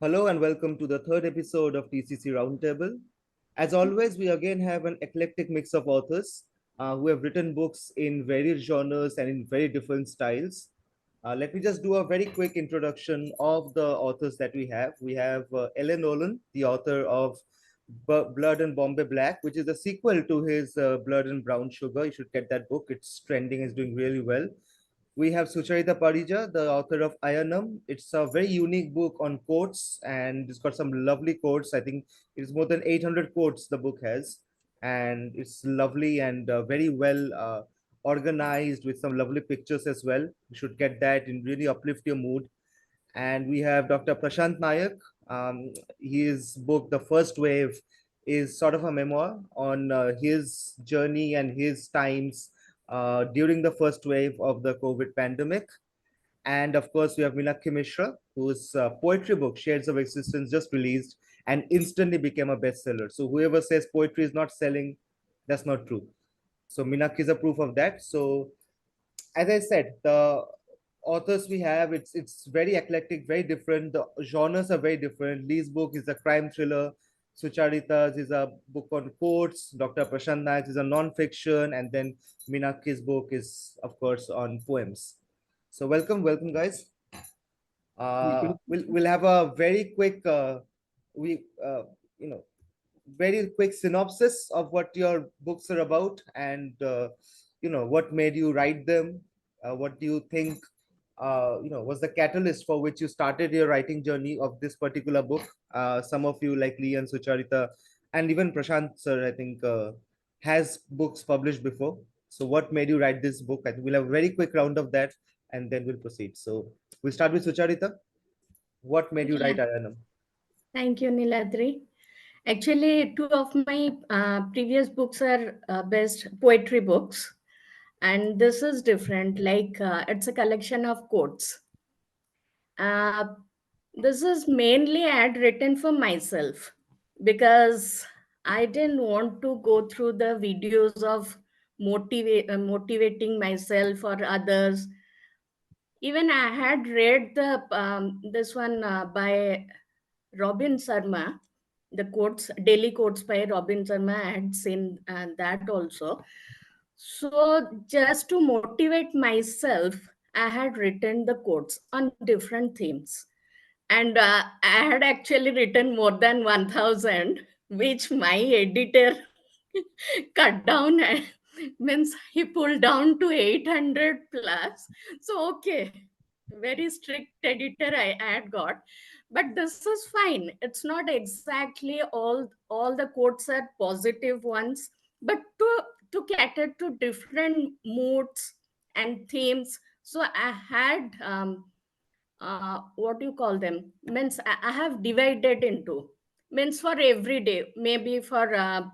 Hello and welcome to the third episode of TCC Roundtable. As always, we again have an eclectic mix of authors who have written books in various genres and in very different styles. Let me just do a very quick introduction of the authors that we have. We have Nolan, the author of Blood and Bombay Black, which is a sequel to his Blood and Brown Sugar. You should get that book. It's trending, it's doing really well. We have Sucharita Parija, the author of Ayanam. It's a very unique book on quotes, and it's got some lovely quotes. I think it's more than 800 quotes the book has, and it's lovely and very well organized with some lovely pictures as well. You should get that and really uplift your mood. And we have Dr. Prashant Nayak. His book, The First Wave, is sort of a memoir on his journey and his times during the first wave of the COVID pandemic. And of course, we have Minakhee Mishra, whose poetry book, Shades of Existence, just released and instantly became a bestseller. So whoever says poetry is not selling, that's not true. So Minakhee is a proof of that. So as I said, the authors we have, it's very eclectic, very different. The genres are very different. Lee's book is a crime thriller. Sucharita's is a book on quotes. Dr. Prashant Nayak's is a non-fiction, and then Minakhee's book is, of course, on poems. So welcome, guys. We'll have a very quick we you know very quick synopsis of what your books are about, and what made you write them. What do you think was the catalyst for which you started your writing journey of this particular book? Some of you, like Lee and Sucharita, and even Prashant sir, I think, has books published before. So what made you write this book? I think we'll have a very quick round of that, and then we'll proceed. So we'll start with Sucharita. What made you write Ayanam? Thank you, Niladri. Actually, two of my previous books are best poetry books, and this is different. It's a collection of quotes. This is mainly I had written for myself because I didn't want to go through the videos of motivating myself or others. Even I had read the this one by Robin Sharma, the quotes, daily quotes by Robin Sharma. I had seen that also. So just to motivate myself, I had written the quotes on different themes. And I had actually written more than 1000, which my editor cut down and means he pulled down to 800 plus. So, okay, very strict editor I had got. But this is fine. It's not exactly all the quotes are positive ones, but to cater to different moods and themes. So I had what do you call them, means I have divided into, means for every day, maybe for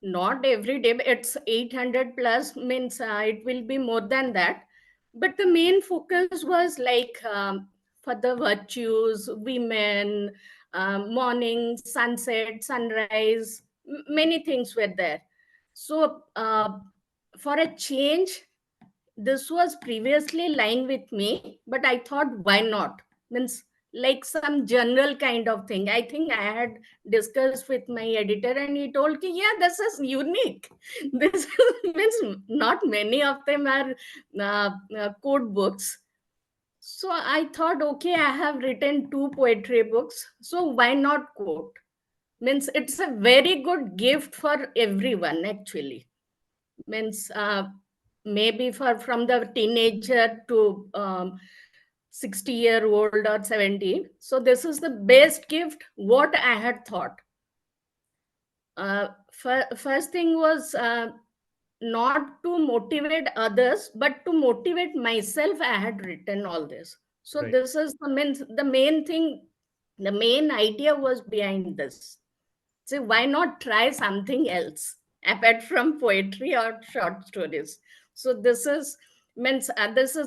not every day, but it's 800 plus, means it will be more than that. But the main focus was for the virtues, women, morning, sunset, sunrise, many things were there. So for a change, this was previously lying with me, but I thought, why not? Means like some general kind of thing. I think I had discussed with my editor, and he told me, yeah, this is unique. This means not many of them are code books. So I thought, okay, I have written two poetry books, so why not quote? Means it's a very good gift for everyone, actually. Means maybe for from the teenager to 60-year-old or 70. So this is the best gift what I had thought. First thing was not to motivate others, but to motivate myself. I had written all this. So Right. this is the main thing, the main idea was behind this. So why not try something else apart from poetry or short stories? So this is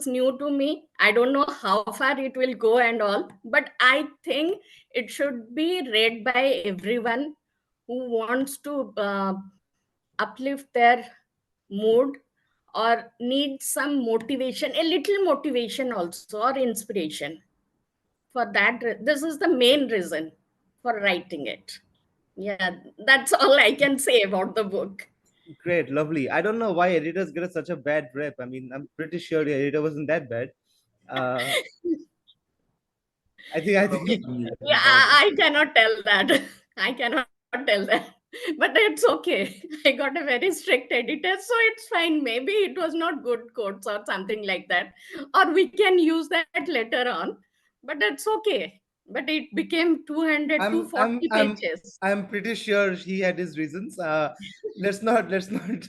new to me. I don't know how far it will go and all, but I think it should be read by everyone who wants to uplift their mood or need some motivation, a little motivation also, or inspiration. For that, this is the main reason for writing it. Yeah, that's all I can say about the book. Great, lovely. I don't know why editors get such a bad rep. I mean, I'm pretty sure the editor wasn't that bad. Uh, I think Yeah, I cannot tell that. I cannot tell that. But it's okay. I got a very strict editor, so it's fine. Maybe it was not good quotes or something like that. Or we can use that later on. But it's okay. But it became 200, I'm 240 I'm I'm pages. I'm pretty sure he had his reasons. Let's not. Okay,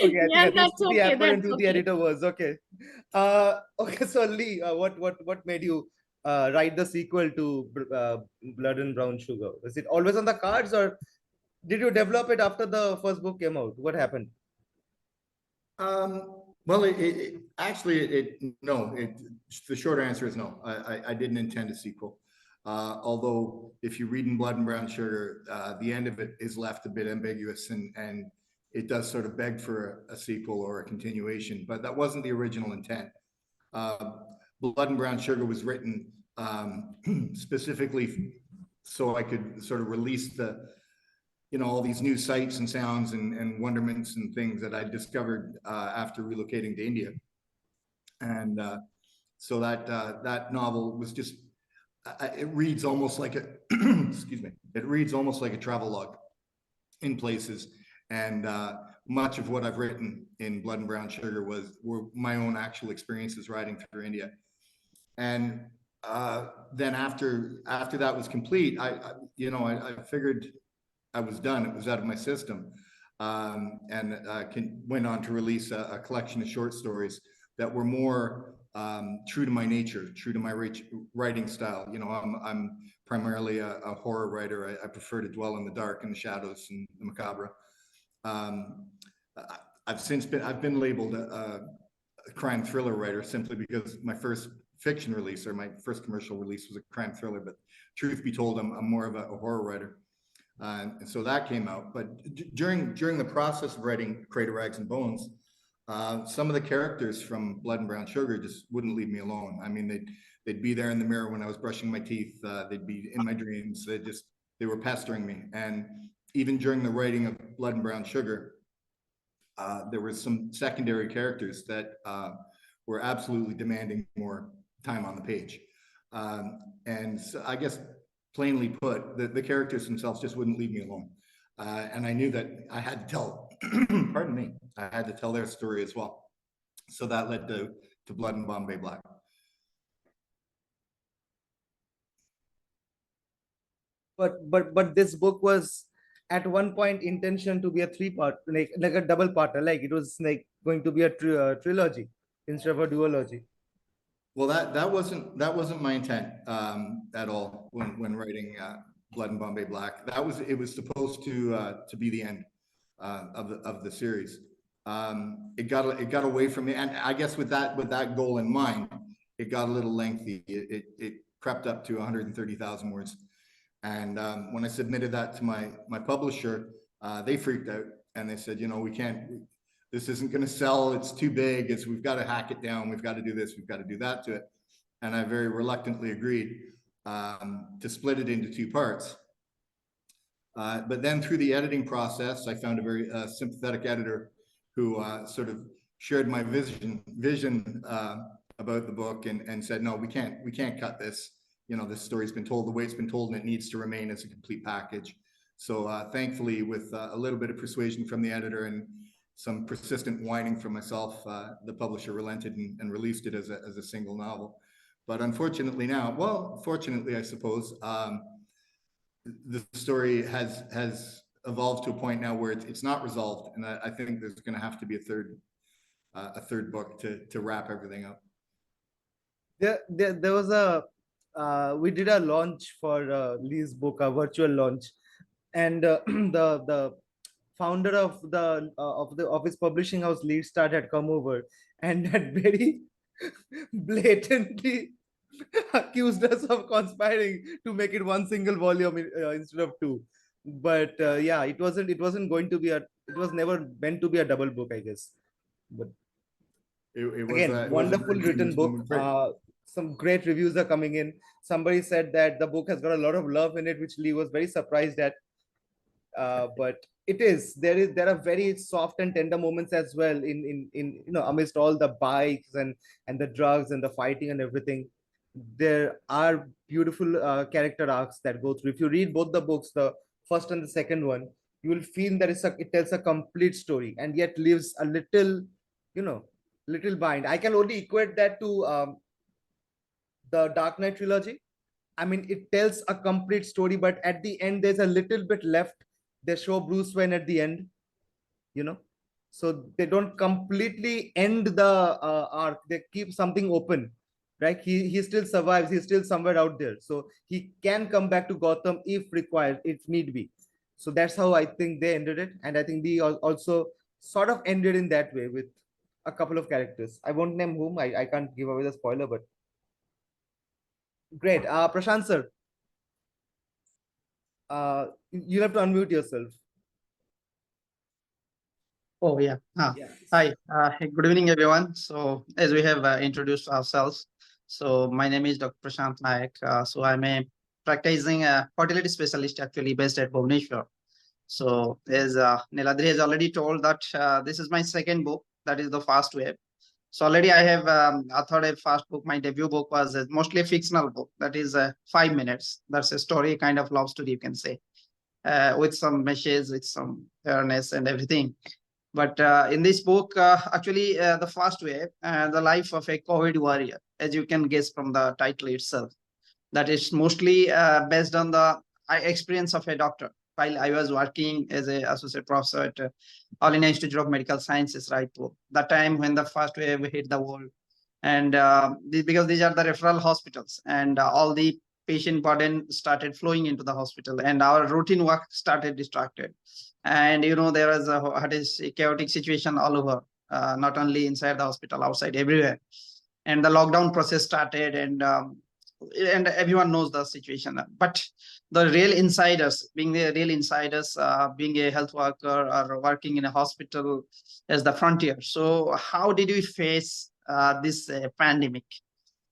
Yeah, I think that's split the okay. apple That's into the okay. editor was okay. Okay. So Lee, what made you write the sequel to Blood and Brown Sugar? Was it always on the cards, or did you develop it after the first book came out? What happened? Well, the short answer is no. I didn't intend a sequel. Although if you read in Blood and Brown Sugar, the end of it is left a bit ambiguous, and it does sort of beg for a sequel or a continuation, but that wasn't the original intent. Blood and Brown Sugar was written specifically so I could sort of release all these new sights and sounds and wonderments and things that I discovered after relocating to India. And so that novel was just, it reads almost like a, excuse me, it reads almost like a travelogue in places. And much of what I've written in Blood and Brown Sugar were my own actual experiences riding through India. And then after that was complete, I figured I was done. It was out of my system, and went on to release a collection of short stories that were more true to my nature, true to my writing style. I'm primarily a horror writer. I prefer to dwell in the dark and the shadows and the macabre. I've been labeled a crime thriller writer simply because my first fiction release or my first commercial release was a crime thriller. But truth be told, I'm more of a horror writer. And so that came out. But during the process of writing Crater Rags and Bones, some of the characters from Blood and Brown Sugar just wouldn't leave me alone. I mean, they'd be there in the mirror when I was brushing my teeth. They'd be in my dreams. They were pestering me. And even during the writing of Blood and Brown Sugar, there were some secondary characters that were absolutely demanding more time on the page. And so I guess, plainly put, the characters themselves just wouldn't leave me alone. And I knew that I had to tell, pardon me, I had to tell their story as well. So that led to Blood and Bombay Black. But this book was at one point intention to be a three-part, like a double parter, like it was like going to be a trilogy instead of a duology. Well, that wasn't my intent at all when writing Blood and Bombay Black. It was supposed to be the end of the series. It got away from me, and I guess with that goal in mind, it got a little lengthy. It crept up to 130,000 words, and when I submitted that to my publisher, they freaked out and they said, we can't. This isn't going to sell. It's too big. We've got to hack it down. We've got to do this. We've got to do that to it. And I very reluctantly agreed to split it into two parts. But then through the editing process, I found a very sympathetic editor who sort of shared my vision about the book and said, no, we can't cut this. This story's been told the way it's been told, and it needs to remain as a complete package. So thankfully, with a little bit of persuasion from the editor and some persistent whining from myself, the publisher relented and released it as a single novel. But unfortunately fortunately, I suppose, the story has evolved to a point now where it's not resolved, and I think there's going to have to be a third book to wrap everything up. There was we did a launch for Lee's book, a virtual launch, and the founder of his publishing house, Lead Start, had come over and had very blatantly accused us of conspiring to make it one single volume instead of two. But yeah, it wasn't going to be it was never meant to be a double book, I guess. But it was again, wonderful written book. some great reviews are coming in. Somebody said that the book has got a lot of love in it, which Lee was very surprised at. But it is there are very soft and tender moments as well in amidst all the bikes and the drugs and the fighting and everything. There are beautiful character arcs that go through. If you read both the books, the first and the second one, you will feel that it tells a complete story and yet leaves a little, little bind. I can only equate that to the Dark Knight trilogy. I mean, it tells a complete story, but at the end, there's a little bit left. They show Bruce Wayne at the end, so they don't completely end the arc. They keep something open, right? He still survives. He's still somewhere out there, so he can come back to Gotham if required, if need be. So that's how I think they ended it, and I think they also sort of ended in that way with a couple of characters. I won't name whom. I can't give away the spoiler, but great. Prashant sir, you'll have to unmute yourself. Oh, yeah. Yes. Hi. Good evening, everyone. So, as we have introduced ourselves, so my name is Dr. Prashant Nayak. So, I'm a practicing fertility specialist actually based at Bhubaneswar. So, as Niladri has already told that this is my second book, that is the first wave. So, already I have authored a first book. My debut book was mostly a fictional book, that is 5 minutes. That's a story, kind of love story, you can say, with some message, with some awareness and everything. But in this book, actually, the first wave, the life of a COVID warrior, as you can guess from the title itself, that is mostly based on the experience of a doctor. While I was working as an associate professor at All India Institute of Medical Sciences, Raipur, the time when the first wave hit the world. And because these are the referral hospitals, and all the patient burden started flowing into the hospital, and our routine work started distracted. And there was a chaotic situation all over, not only inside the hospital, outside, everywhere. And the lockdown process started, and everyone knows the situation. But the real insiders, being a health worker or working in a hospital as the frontier. So how did we face this pandemic?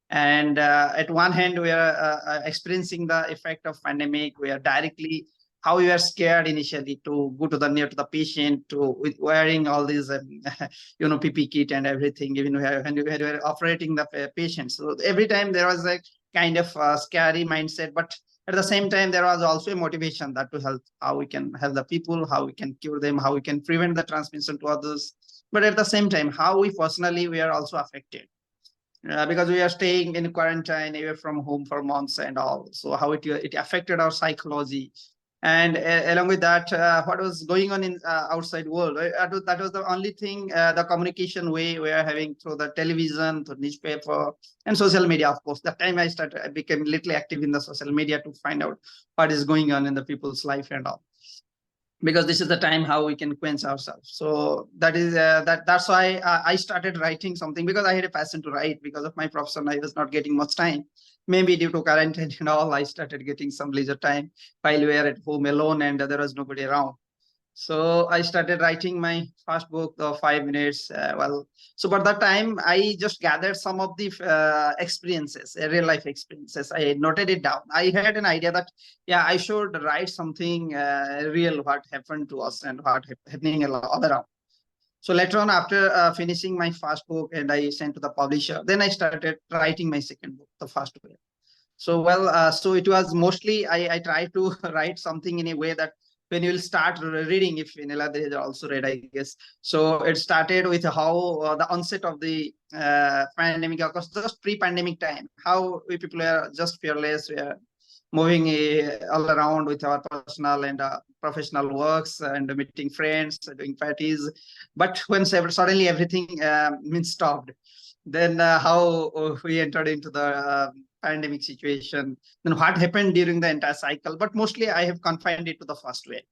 And at one hand, we are experiencing the effect of pandemic. We are directly how we are scared initially to go to the near to the patient, with wearing all these PP kit and everything, even when we were operating the patient. So every time there was a kind of scary mindset, but at the same time there was also a motivation that to help, how we can help the people, how we can cure them, how we can prevent the transmission to others. But at the same time, how we personally we are also affected. Because we are staying in quarantine away from home for months and all. So how it affected our psychology. And along with that, what was going on in outside world, that was the only thing, the communication way we are having through the television, through newspaper and social media. Of course, that time I became little active in the social media to find out what is going on in the people's life and all, because this is the time how we can quench ourselves. So that is that's why I started writing something, because I had a passion to write. Because of my profession, I was not getting much time. Maybe due to quarantine and all, I started getting some leisure time while we were at home alone and there was nobody around. So I started writing my first book, the 5 minutes. But that time I just gathered some of the experiences, real life experiences. I noted it down. I had an idea that, yeah, I should write something real, what happened to us and what happening all around. So later on, after finishing my first book and I sent to the publisher, then I started writing my second book, the first book. So, so it was mostly, I tried to write something in a way that when you will start reading, if Niladri has also read, I guess. So it started with how the onset of the pandemic, of course, just pre-pandemic time, how we people are just fearless, we are moving all around with our personal and professional works and meeting friends, doing parties. But when suddenly everything stopped, then how we entered into the pandemic situation, then what happened during the entire cycle. But mostly I have confined it to the first wave.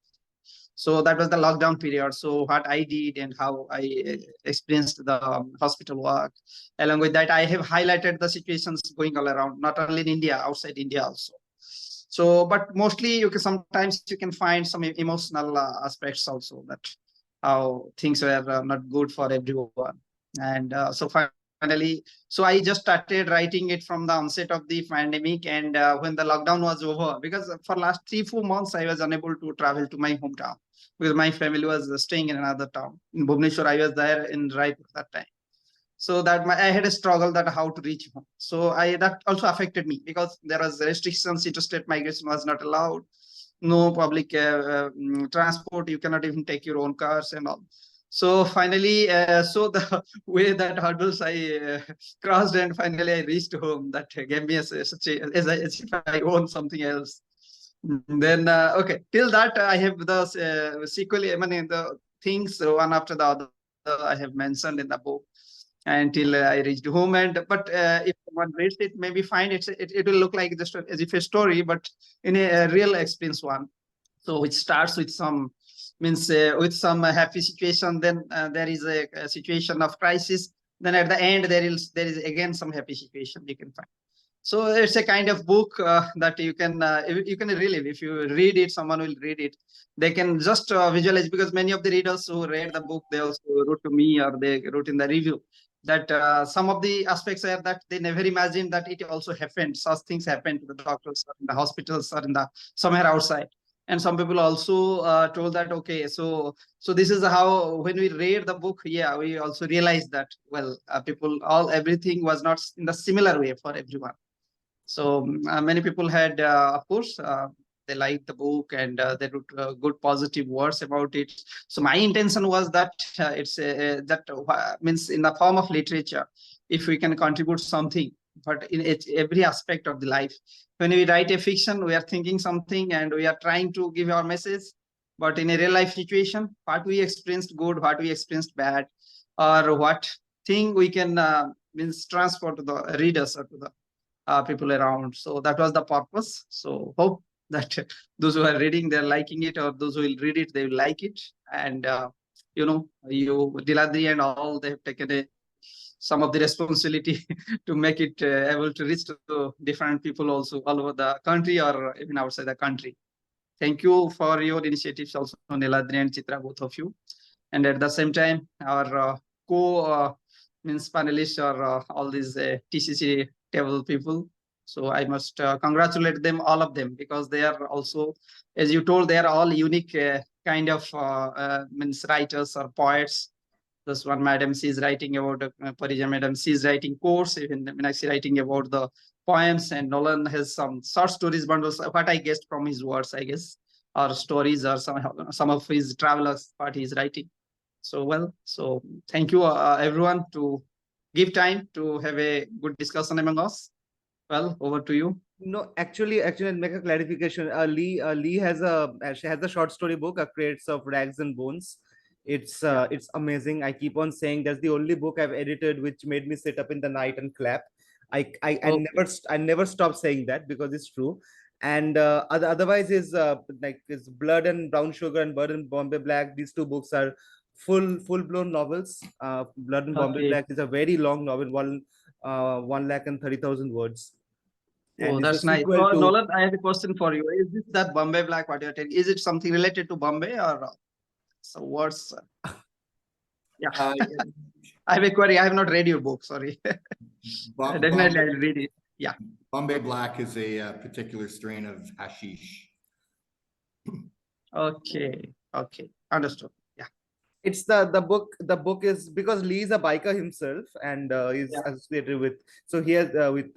So that was the lockdown period. So what I did and how I experienced the hospital work. Along with that, I have highlighted the situations going all around, not only in India, outside India also. So, but mostly sometimes you can find some emotional aspects also, that how things were not good for everyone. And so finally, so I just started writing it from the onset of the pandemic, and when the lockdown was over, because for last 3-4 months I was unable to travel to my hometown because my family was staying in another town in Bhubaneswar. I was there in Raipur that time. So that I had a struggle that how to reach home. So that also affected me because there was restrictions. Interstate migration was not allowed. No public transport. You cannot even take your own cars and all. So finally, so the way that hurdles I crossed, and finally I reached home. That gave me such a, as if I own something else. Then okay, till that I have the sequel. I mean the things one after the other I have mentioned in the book until I reached home. And but if one reads it, maybe find it will look like just as if a story, but in a real experience one. So it starts with some means with some happy situation, then there is a situation of crisis, then at the end there is again some happy situation you can find. So it's a kind of book that you can relive. If you read it, someone will read it, they can just visualize, because many of the readers who read the book, they also wrote to me or they wrote in the review that some of the aspects are that they never imagined that it also happened. Such things happen to the doctors or in the hospitals or in the somewhere outside. And some people also told that, okay, so this is how, when we read the book, yeah, we also realized that, well, everything was not in the similar way for everyone. So many people had, of course, they liked the book and they wrote good positive words about it. So my intention was that means in the form of literature, if we can contribute something, but in every aspect of the life. When we write a fiction, we are thinking something and we are trying to give our message. But in a real life situation, what we experienced good, what we experienced bad, or what thing we can means transfer to the readers or to the people around. So that was the purpose. So hope that those who are reading, they're liking it, or those who will read it, they will like it. And you know, Niladri and all, they have taken some of the responsibility to make it able to reach to different people also all over the country or even outside the country. Thank you for your initiatives also, Niladri and Chitra, both of you. And at the same time, our means panelists or all these TCC table people. So I must congratulate them, all of them, because they are also, as you told, they are all unique kind of means writers or poets. This one madam, she's writing about Parija madam, she's writing course, even Minakhee writing about the poems, and Nolan has some short stories bundles, what I guessed from his words, I guess, or stories, or some of his travelers, what he's writing. So well, so thank you everyone to give time to have a good discussion among us. Well, over to you. No, actually, make a clarification. Lee has a short story book, Crates of Rags and Bones. It's amazing. I keep on saying that's the only book I've edited which made me sit up in the night and clap. I never stop saying that because it's true. And otherwise is like is Blood and Brown Sugar and Blood and Bombay Black. These two books are full blown novels. Blood and Bombay Black is a very long novel, 130,000 words. Oh, that's nice. So, Nolan, I have a question for you. Is this that Bombay Black what you're telling? Is it something related to Bombay or so words? Yeah. I have a query. I have not read your book. Sorry. Definitely, I'll read it. Yeah. Bombay Black is a particular strain of hashish. Okay. Okay. Understood. It's the book is because Lee is a biker himself and is associated with, so he has with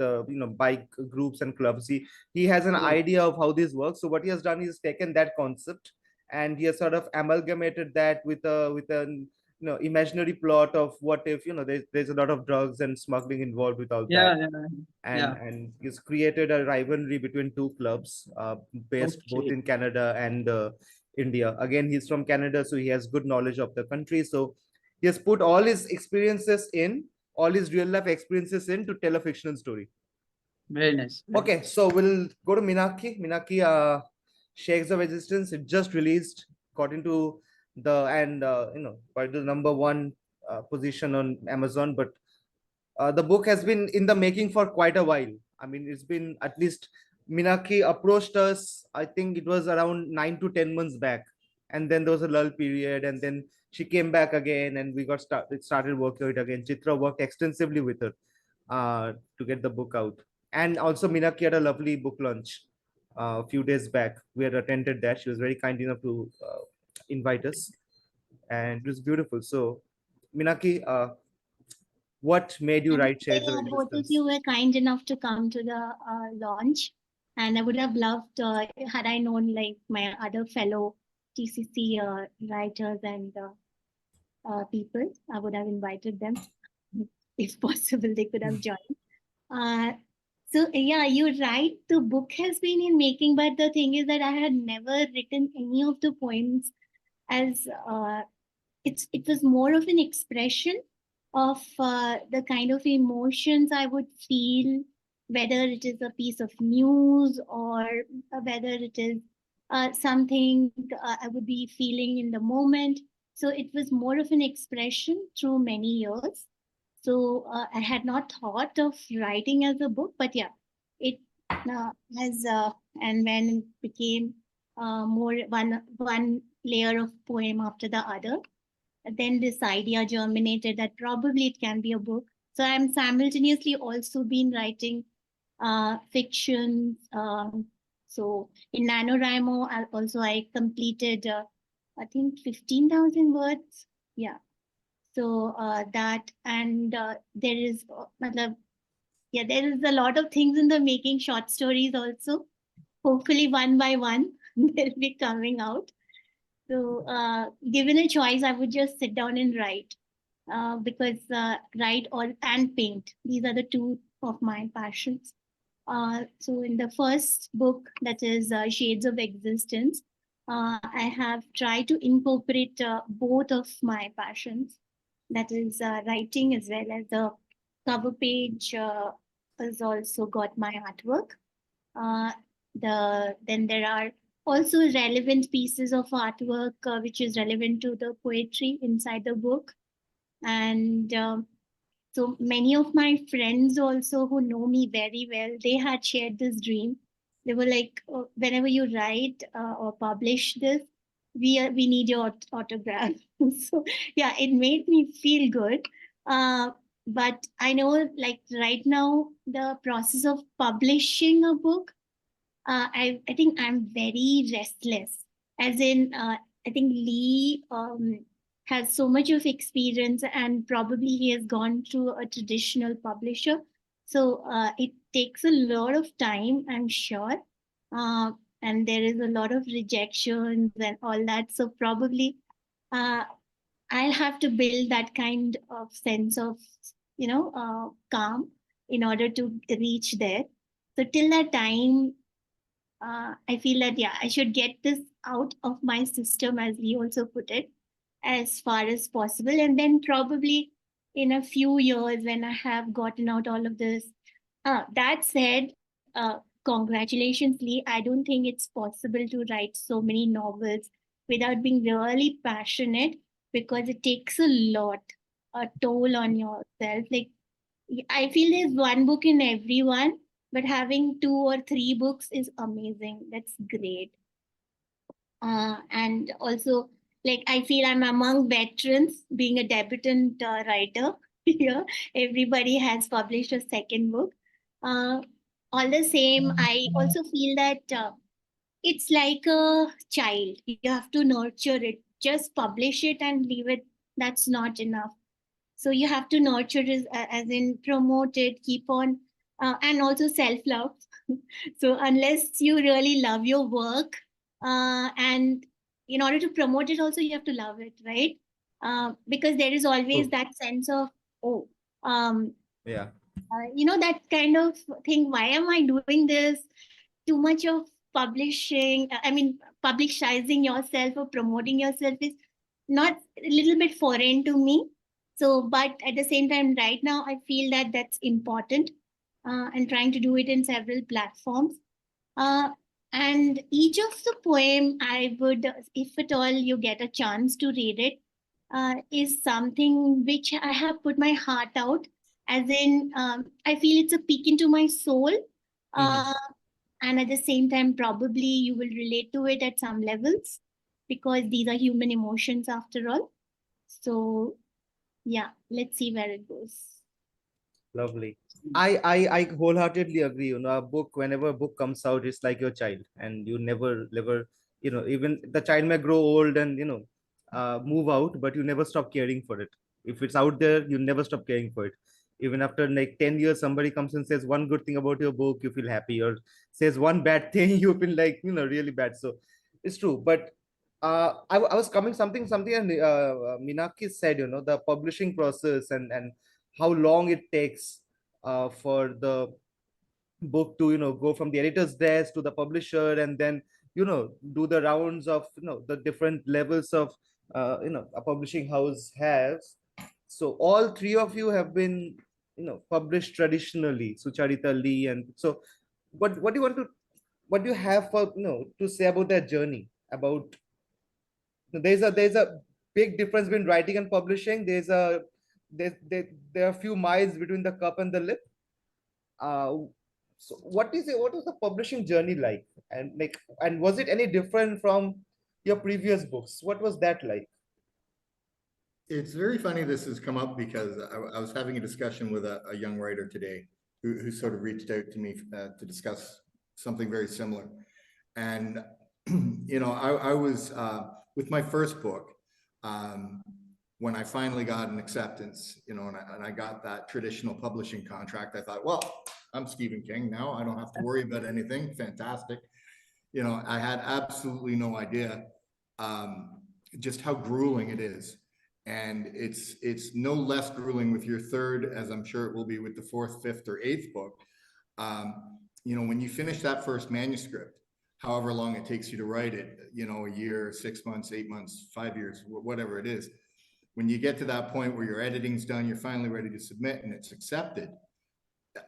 bike groups and clubs, he has an idea of how this works. So what he has done is taken that concept and he has sort of amalgamated that with an imaginary plot of what if there's a lot of drugs and smuggling involved with all that. And he's created a rivalry between two clubs based both in Canada and India. Again, he's from Canada, so he has good knowledge of the country. So he has put all his experiences in, all his real life experiences in to tell a fictional story. Very nice. Okay, so we'll go to Minakhee. Minakhee, Shakes of Resistance. It just released, got into the quite the #1 position on Amazon. But the book has been in the making for quite a while. I mean, it's been at least. Minakhee approached us, I think it was around 9 to 10 months back. And then there was a lull period. And then she came back again, and we started working it again. Chitra worked extensively with her to get the book out. And also Minakhee had a lovely book launch a few days back. We had attended that. She was very kind enough to invite us, and it was beautiful. So, Minakhee, what made you And write Shades of both of Existence? you were kind enough to come to the launch. And I would have loved, had I known like my other fellow TCC writers and people, I would have invited them. If possible, they could have joined. So yeah, you're right. The book has been in making, but the thing is that I had never written any of the poems as it was more of an expression of the kind of emotions I would feel, whether it is a piece of news or whether it is something I would be feeling in the moment. So it was more of an expression through many years. So I had not thought of writing as a book, but yeah, it has and when it became more one layer of poem after the other, then this idea germinated that probably it can be a book. So I'm simultaneously also been writing fiction. So in NaNoWriMo, I completed I think 15,000 words. Yeah. So that, and there is there is a lot of things in the making. Short stories also. Hopefully one by one they'll be coming out. So given a choice, I would just sit down and write because write or and paint. These are the two of my passions. So in the first book, that is Shades of Existence, I have tried to incorporate both of my passions. That is writing as well as the cover page has also got my artwork. Then there are also relevant pieces of artwork which is relevant to the poetry inside the book. And so many of my friends also who know me very well, they had shared this dream. They were like, oh, whenever you write or publish this, we need your autograph. So yeah, it made me feel good. But I know like right now, the process of publishing a book, I think I'm very restless. As in, I think Lee has so much of experience, and probably he has gone through a traditional publisher. So it takes a lot of time, I'm sure. And there is a lot of rejections and all that. So probably I'll have to build that kind of sense of, calm in order to reach there. So till that time, I feel that, yeah, I should get this out of my system, as he also put it, as far as possible. And then probably in a few years, when I have gotten out all of this. That said, congratulations, Lee. I don't think it's possible to write so many novels without being really passionate, because it takes a toll on yourself. Like, I feel there's one book in everyone, but having 2 or 3 books is amazing. That's great. And also, like, I feel I'm among veterans, being a debutant writer here. Everybody has published a second book. All the same, I also feel that it's like a child. You have to nurture it. Just publish it and leave it. That's not enough. So you have to nurture it, as in promote it, keep on, and also self-love. So unless you really love your work, and in order to promote it also, you have to love it, right? Because there is always that sense of, oh, Yeah. that kind of thing. Why am I doing this? Too much of publishing, publicizing yourself or promoting yourself is not a little bit foreign to me. So, but at the same time, right now, I feel that that's important, and trying to do it in several platforms. And each of the poem, I would, if at all you get a chance to read it, is something which I have put my heart out, as in, I feel it's a peek into my soul. And at the same time, probably you will relate to it at some levels, because these are human emotions after all. So yeah, let's see where it goes. Lovely. I wholeheartedly agree. A book, whenever a book comes out, it's like your child, and you never, even the child may grow old and move out, but you never stop caring for it. If it's out there, you never stop caring for it. Even after like 10 years, somebody comes and says one good thing about your book, you feel happy, or says one bad thing, you feel like really bad. So it's true. But I was coming something, and Minakhee said, the publishing process and how long it takes for the book to go from the editor's desk to the publisher, and then do the rounds of the different levels of a publishing house has. So all three of you have been published traditionally, Sucharita, Lee, and so what do you want to what do you have for to say about that journey? About there's a big difference between writing and publishing. There are a few miles between the cup and the lip. uh so what was the publishing journey like, and was it any different from your previous books? What was that like? It's very funny this has come up because I was having a discussion with a young writer today who sort of reached out to me to discuss something very similar. And, I was with my first book, when I finally got an acceptance, and I got that traditional publishing contract, I thought, well, I'm Stephen King now. I don't have to worry about anything. Fantastic. I had absolutely no idea just how grueling it is. And it's no less grueling with your third, as I'm sure it will be with the fourth, fifth, or eighth book. When you finish that first manuscript, however long it takes you to write it, a year, 6 months, 8 months, 5 years, whatever it is, when you get to that point where your editing's done, you're finally ready to submit and it's accepted,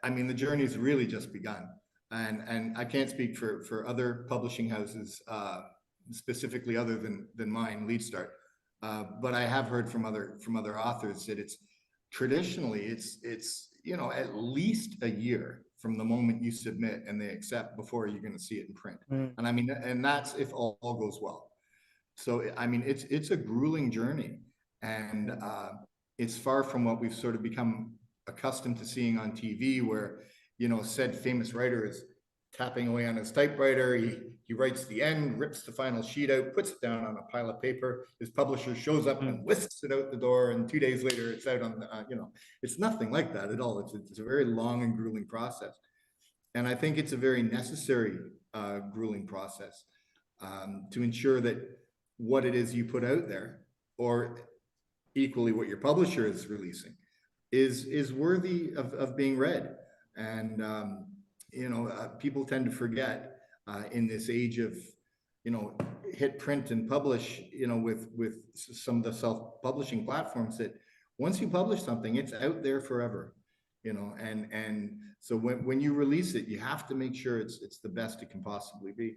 I mean, the journey's really just begun. And I can't speak for other publishing houses, specifically other than mine, Lead Start. But I have heard from other authors that it's traditionally at least a year from the moment you submit and they accept before you're going to see it in print. And I mean, and that's if all goes well. So I mean, it's a grueling journey, and it's far from what we've sort of become accustomed to seeing on TV, where said famous writer is tapping away on his typewriter. He writes the end, rips the final sheet out, puts it down on a pile of paper. His publisher shows up and whisks it out the door, and 2 days later, it's out on the. It's nothing like that at all. It's a very long and grueling process, and I think it's a very necessary grueling process to ensure that what it is you put out there, or equally what your publisher is releasing, is worthy of being read. And people tend to forget in this age of hit print and publish with some of the self-publishing platforms, that once you publish something, it's out there forever, and so when you release it, you have to make sure it's the best it can possibly be.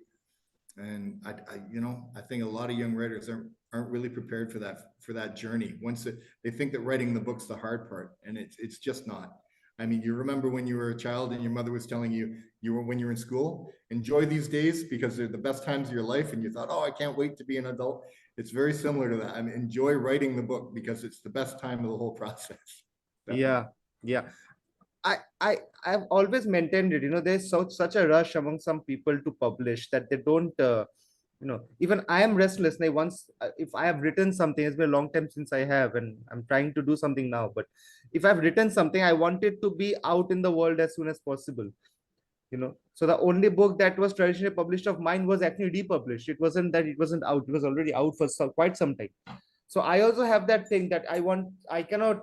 And I think a lot of young writers aren't really prepared for that journey. Once they think that writing the book's the hard part, and it's just not. I mean, you remember when you were a child and your mother was telling you when you were in school, enjoy these days because they're the best times of your life, and you thought, oh, I can't wait to be an adult. It's very similar to that. I mean, enjoy writing the book because it's the best time of the whole process. Yeah. I've always maintained it. There's such a rush among some people to publish that they don't. Even I am restless. Now, once if I have written something, it's been a long time since I have, and I'm trying to do something now. But if I've written something, I want it to be out in the world as soon as possible. So the only book that was traditionally published of mine was actually republished. It wasn't that it wasn't out; it was already out for quite some time. So I also have that thing that I cannot.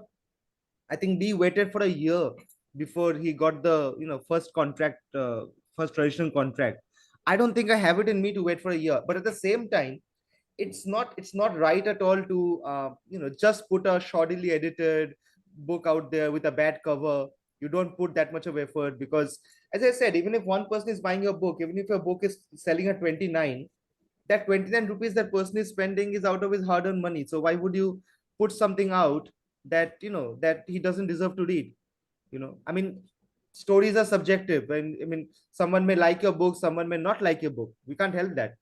I think Lee waited for a year before he got the first contract, first traditional contract. I don't think I have it in me to wait for a year, but at the same time, it's not right at all to just put a shoddily edited book out there with a bad cover. You don't put that much of effort, because as I said, even if one person is buying your book, even if your book is selling at 29, that 29 rupees that person is spending is out of his hard-earned money. So why would you put something out that that he doesn't deserve to read? I mean, stories are subjective, and I mean, someone may like your book, someone may not like your book. We can't help that,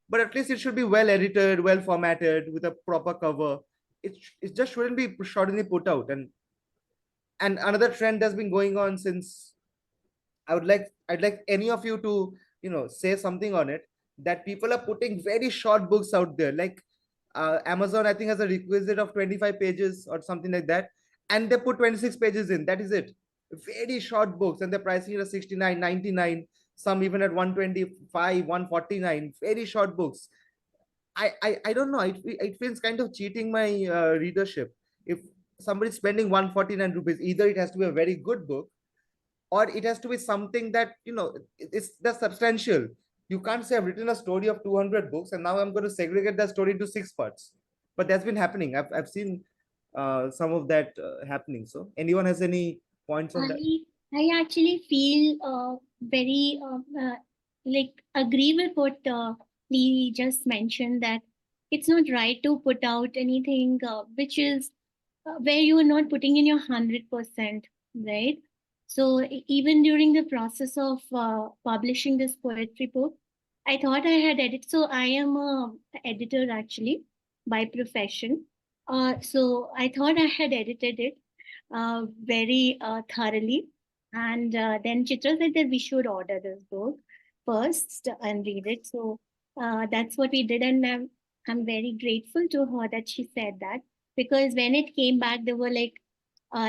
but at least it should be well edited, well formatted, with a proper cover. it just shouldn't be suddenly put out. And another trend that's been going on since, I'd like any of you to, say something on it, that people are putting very short books out there. Like Amazon, I think, has a requisite of 25 pages or something like that, and they put 26 pages in. That is it. Very short books, and they're pricing it at 69.99, some even at 125, 149. Very short books. I don't know. It feels kind of cheating my readership. If somebody's spending 149 rupees, either it has to be a very good book, or it has to be something that, it's that's substantial. You can't say I've written a story of 200 books and now I'm going to segregate that story into 6 parts. But that's been happening. I've seen some of that happening. So anyone has any points on that? I actually feel very like agree with what Lee just mentioned, that it's not right to put out anything which is where you are not putting in your 100%, right? So even during the process of publishing this poetry book, I thought I had edited. So I am a editor actually by profession. So I thought I had edited it very thoroughly. And then Chitra said that we should order this book first and read it. So that's what we did. And I'm very grateful to her that she said that, because when it came back, there were like,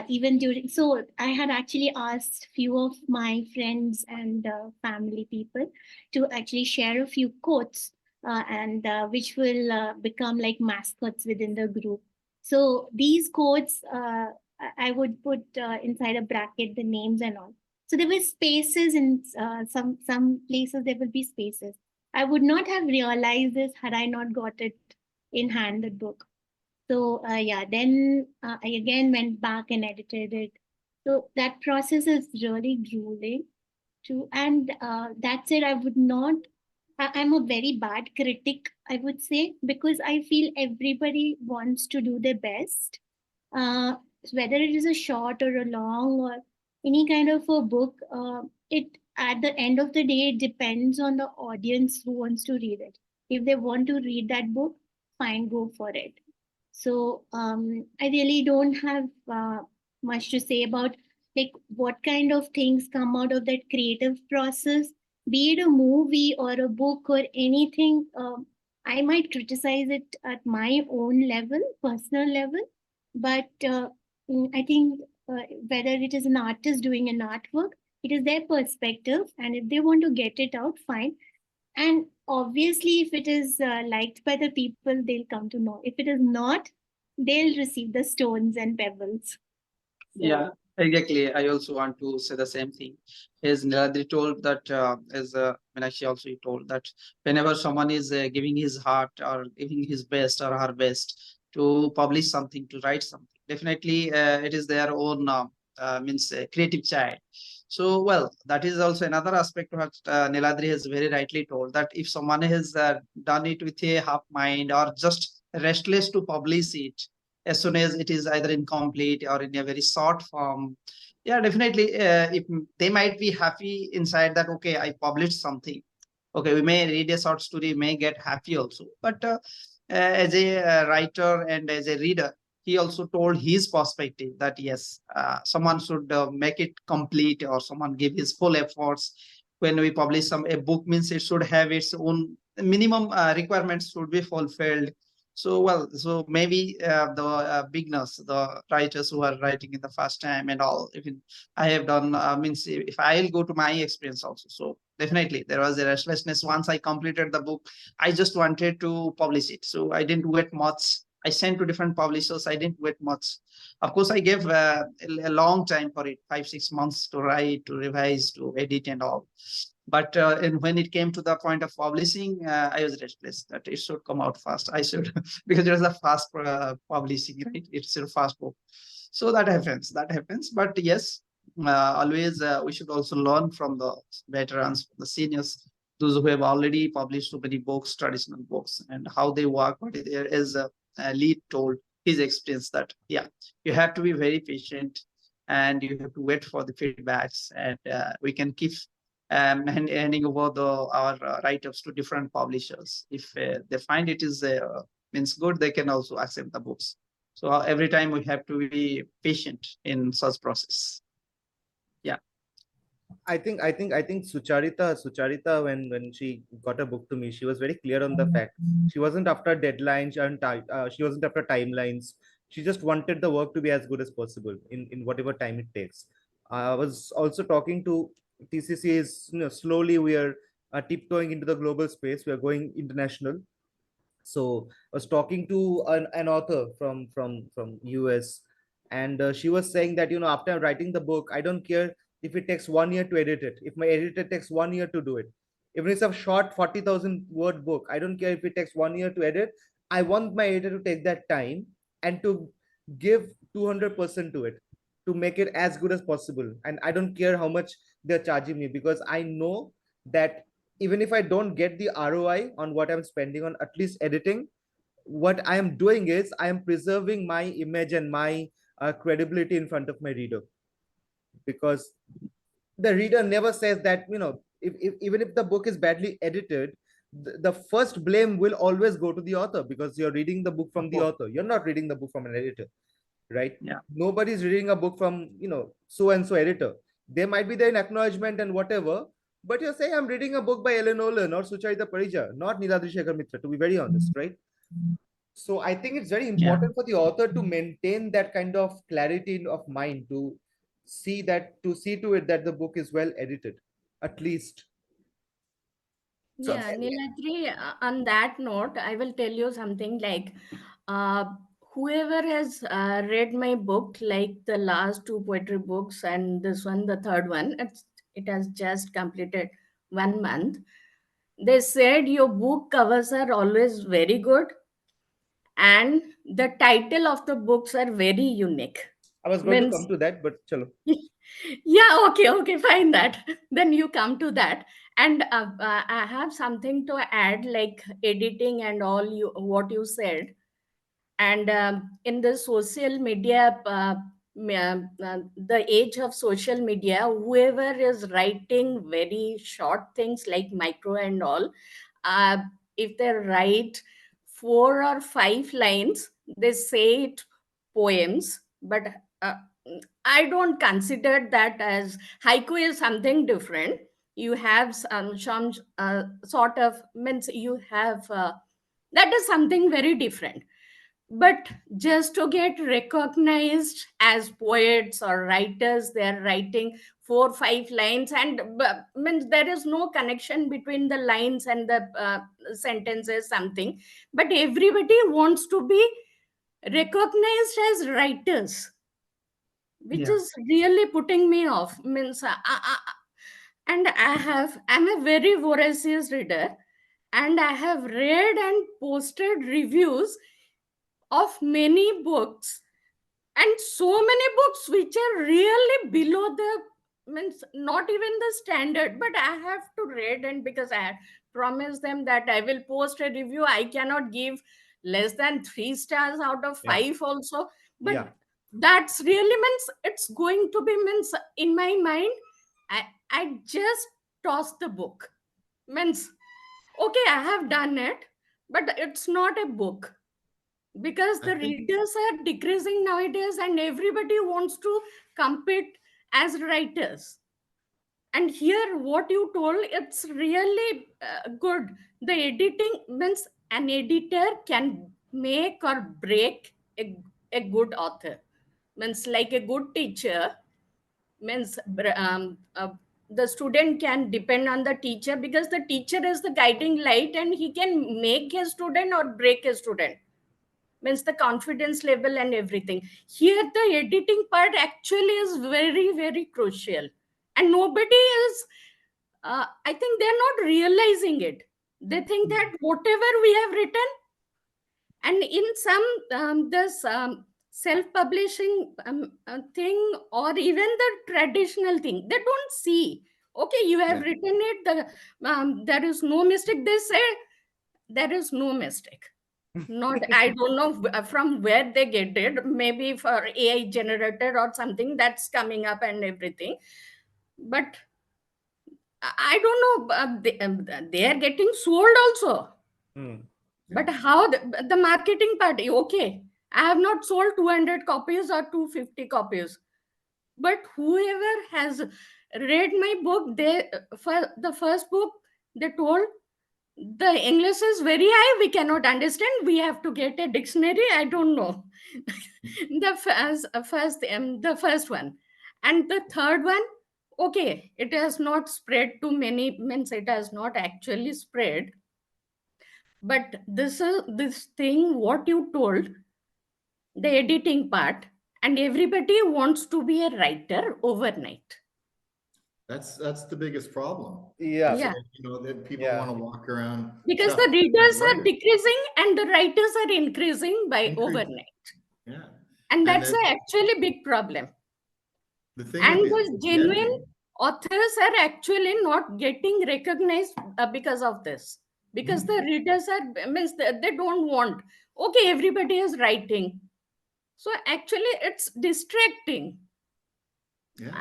even during, so I had actually asked few of my friends and family people to actually share a few quotes and which will become like mascots within the group. So these quotes, I would put inside a bracket the names and all. So there were spaces in some places, there will be spaces. I would not have realized this had I not got it in hand, the book. So yeah, then I again went back and edited it. So that process is really grueling too. And that said, I would not, I'm a very bad critic, I would say, because I feel everybody wants to do their best. Whether it is a short or a long or any kind of a book, it at the end of the day, it depends on the audience who wants to read it. If they want to read that book, fine, go for it. So I really don't have much to say about like what kind of things come out of that creative process, be it a movie or a book or anything. I might criticize it at my own level, personal level, but I think whether it is an artist doing an artwork, it is their perspective, and if they want to get it out, fine. And obviously, if it is liked by the people, they'll come to know. If it is not, they'll receive the stones and pebbles. Yeah, exactly. I also want to say the same thing. As Niladri told that, as Minakhee also told that whenever someone is giving his heart or giving his best or her best to publish something, to write something, definitely it is their own means creative child. So, well, that is also another aspect what Niladri has very rightly told, that if someone has done it with a half mind or just restless to publish it, as soon as it is either incomplete or in a very short form, yeah, definitely if they might be happy inside that, okay, I published something. Okay, we may read a short story, may get happy also, but as a writer and as a reader, he also told his perspective that yes, someone should make it complete, or someone give his full efforts. When we publish a book, means it should have its own minimum requirements should be fulfilled. So, well, so maybe the beginners, the writers who are writing in the first time and all, even I have done, means if I'll go to my experience also. So definitely there was a restlessness. Once I completed the book, I just wanted to publish it. So I didn't wait much. I sent to different publishers. I didn't wait much. Of course, I gave a long time for it, 5-6 months to write, to revise, to edit and all. But and when it came to the point of publishing, I was restless that it should come out fast. I should, because there's a fast publishing, right? It's a fast book. So that happens, that happens. But yes, always we should also learn from the veterans, the seniors, those who have already published so many books, traditional books, and how they work. But as Lee told his experience that, yeah, you have to be very patient and you have to wait for the feedbacks, and we can keep handing over our write-ups to different publishers. If they find it is means good, they can also accept the books. So every time we have to be patient in such process. I think Sucharita when she got a book to me, she was very clear on the fact she wasn't after deadlines, she wasn't after timelines. She just wanted the work to be as good as possible in whatever time it takes. I was also talking to TCC is, slowly we are tiptoeing into the global space. We are going international. So I was talking to an author from US, and she was saying that, after writing the book, I don't care if it takes 1 year to edit it. If my editor takes 1 year to do it, even if it's a short 40,000 word book, I don't care if it takes 1 year to edit. I want my editor to take that time and to give 200% to it, to make it as good as possible. And I don't care how much they're charging me, because I know that even if I don't get the ROI on what I'm spending on at least editing, what I am doing is I am preserving my image and my credibility in front of my reader. Because the reader never says that, even if the book is badly edited, the first blame will always go to the author, because you're reading the book from the author. You're not reading the book from an editor, right? Yeah. Nobody's reading a book from, so and so editor. They might be there in acknowledgement and whatever, but you're saying I'm reading a book by Nolan or Sucharita Parija, not Niladri Shekhar Mitra, to be very honest, right? So I think it's very important for the author to maintain that kind of clarity of mind, to see to it that the book is well edited, at least. So, Yeah, Niladri, on that note, I will tell you something like uh, whoever has read my book, like the last two poetry books and this one, the third one, it has just completed 1 month. They said your book covers are always very good, and the title of the books are very unique. I was going to Means come to that, but chalo. yeah, okay, fine that. Then you come to that. And I have something to add, like editing and all you what you said. And in the social media, the age of social media, whoever is writing very short things like micro and all, uh, if they write 4 or 5 lines, they say it poems. But uh, I don't consider that as haiku is something different. You have some sort of means you have that is something very different. But just to get recognized as poets or writers, they're writing 4 or 5 lines, and means there is no connection between the lines and the sentences, something. But everybody wants to be recognized as writers, which is really putting me off. Means and I'm a very voracious reader, and I have read and posted reviews of many books, and so many books which are really below the means not even the standard, but I have to read. And because I had promised them that I will post a review, I cannot give less than 3 stars out of Yeah. 5 also. But Yeah. that's really means it's going to be means in my mind, I just toss the book. Means okay, I have done it, but it's not a book, because I the think- readers are decreasing nowadays and everybody wants to compete as writers. And here what you told, it's really good. The editing means an editor can make or break a good author. Means like a good teacher, means the student can depend on the teacher, because the teacher is the guiding light and he can make a student or break a student. Means the confidence level and everything. Here the editing part actually is very, very crucial, and nobody is I think they're not realizing it. They think that whatever we have written, and in some this self-publishing thing, or even the traditional thing, they don't see, okay, you have Yeah. written it, there is no mistake. They say there is no mistake. Not, I don't know from where they get it. Maybe for AI generated or something that's coming up and everything. But I don't know. They are getting sold also. Hmm. But how the marketing part? Okay, I have not sold 200 copies or 250 copies. But whoever has read my book, they for the first book, they told the English is very high, we cannot understand, we have to get a dictionary. I don't know. The first one. And the third one, okay, it has not spread to many, means it has not actually spread. But this thing, what you told, the editing part, and everybody wants to be a writer overnight. That's the biggest problem. Yeah. Yeah. That people Yeah. want to walk around. Because just the readers like are decreasing and the writers are increasing by Increasing. overnight. Yeah. And that's actually big problem. The thing And with the genuine authors are actually not getting recognized because of this. Because the readers are, means they don't want, okay, everybody is writing. So actually it's distracting. Yeah.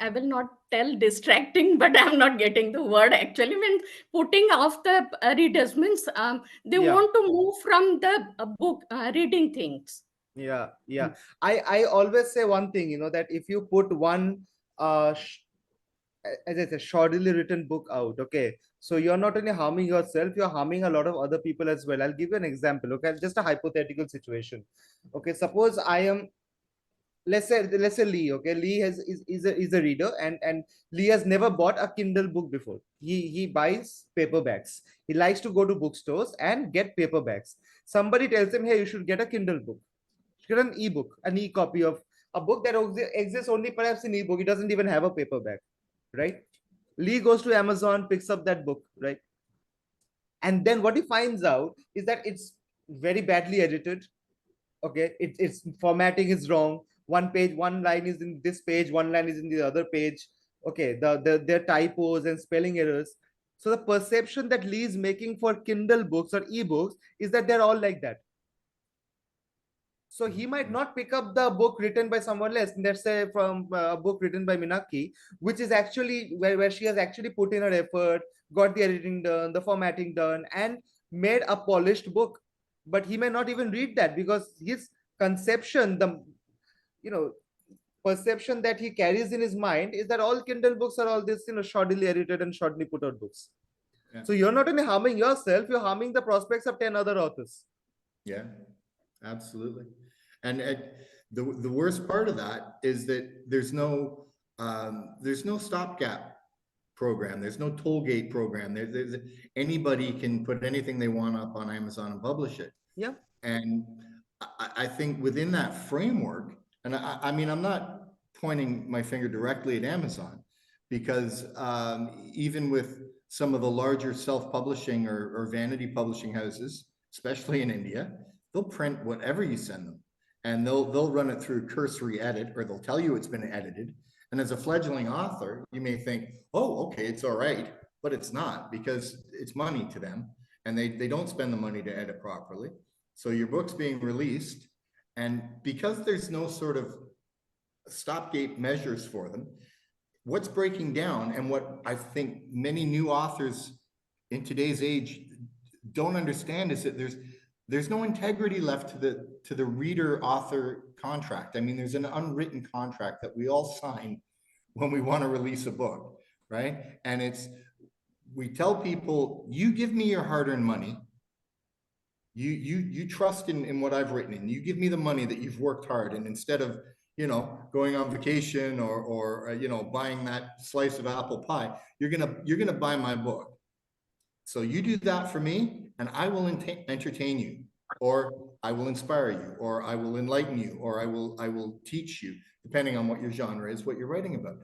I will not tell distracting, but I'm not getting the word actually. Means putting off the readers, means they Yeah. want to move from the book reading things. Yeah, yeah. I always say one thing, that if you put one as I said, shoddily written book out, okay, so you're not only harming yourself, you're harming a lot of other people as well. I'll give you an example, okay, just a hypothetical situation. Okay, suppose I am, let's say Lee, okay, Lee is a reader, and Lee has never bought a Kindle book before. He buys paperbacks. He likes to go to bookstores and get paperbacks. Somebody tells him, hey, you should get a Kindle book, get an ebook, an e-copy of a book that exists only perhaps in ebook. It doesn't even have a paperback, right? Lee goes to Amazon, picks up that book, right? And then what he finds out is that it's very badly edited. Okay, it's formatting is wrong. One line is in this page, one line is in the other page. Okay, there are typos and spelling errors. So the perception that Lee is making for Kindle books or ebooks is that they're all like that. So he might not pick up the book written by someone else, let's say from a book written by Minakhee, which is actually where she has actually put in her effort, got the editing done, the formatting done, and made a polished book. But he may not even read that because his conception, the perception that he carries in his mind is that all Kindle books are all this, shoddily edited and shoddily put out books. Yeah. So you're not only harming yourself, you're harming the prospects of 10 other authors. Yeah, absolutely. And the worst part of that is that there's no stopgap program. There's no toll gate program. There's anybody can put anything they want up on Amazon and publish it. Yeah. And I think within that framework, and I mean, I'm not pointing my finger directly at Amazon, because even with some of the larger self-publishing or vanity publishing houses, especially in India, they'll print whatever you send them, and they'll run it through cursory edit, or they'll tell you it's been edited. And as a fledgling author, you may think, oh, okay, it's all right, but it's not, because it's money to them, and they don't spend the money to edit properly. So your book's being released, and because there's no sort of stopgate measures for them, what's breaking down, and what I think many new authors in today's age don't understand, is that there's no integrity left to the reader-author contract. I mean, there's an unwritten contract that we all sign when we want to release a book, right? And we tell people, you give me your hard-earned money, you trust in what I've written, and you give me the money that you've worked hard, and instead of going on vacation or buying that slice of apple pie, you're gonna buy my book. So you do that for me, and I will entertain you, or I will inspire you, or I will enlighten you, or I will teach you, depending on what your genre is, what you're writing about.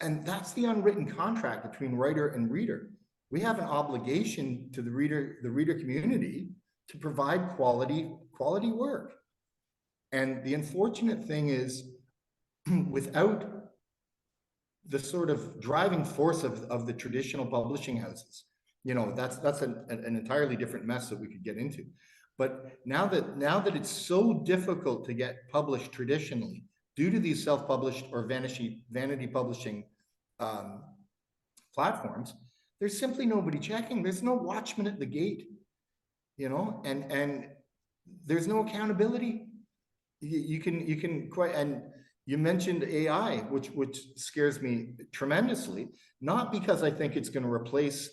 And that's the unwritten contract between writer and reader. We have an obligation to the reader community to provide quality work. And the unfortunate thing is, without the sort of driving force of the traditional publishing houses, that's an entirely different mess that we could get into. But now that it's so difficult to get published traditionally due to these self-published or vanity publishing platforms, there's simply nobody checking. There's no watchman at the gate, and there's no accountability. you can quite, and you mentioned AI, which scares me tremendously, not because I think it's going to replace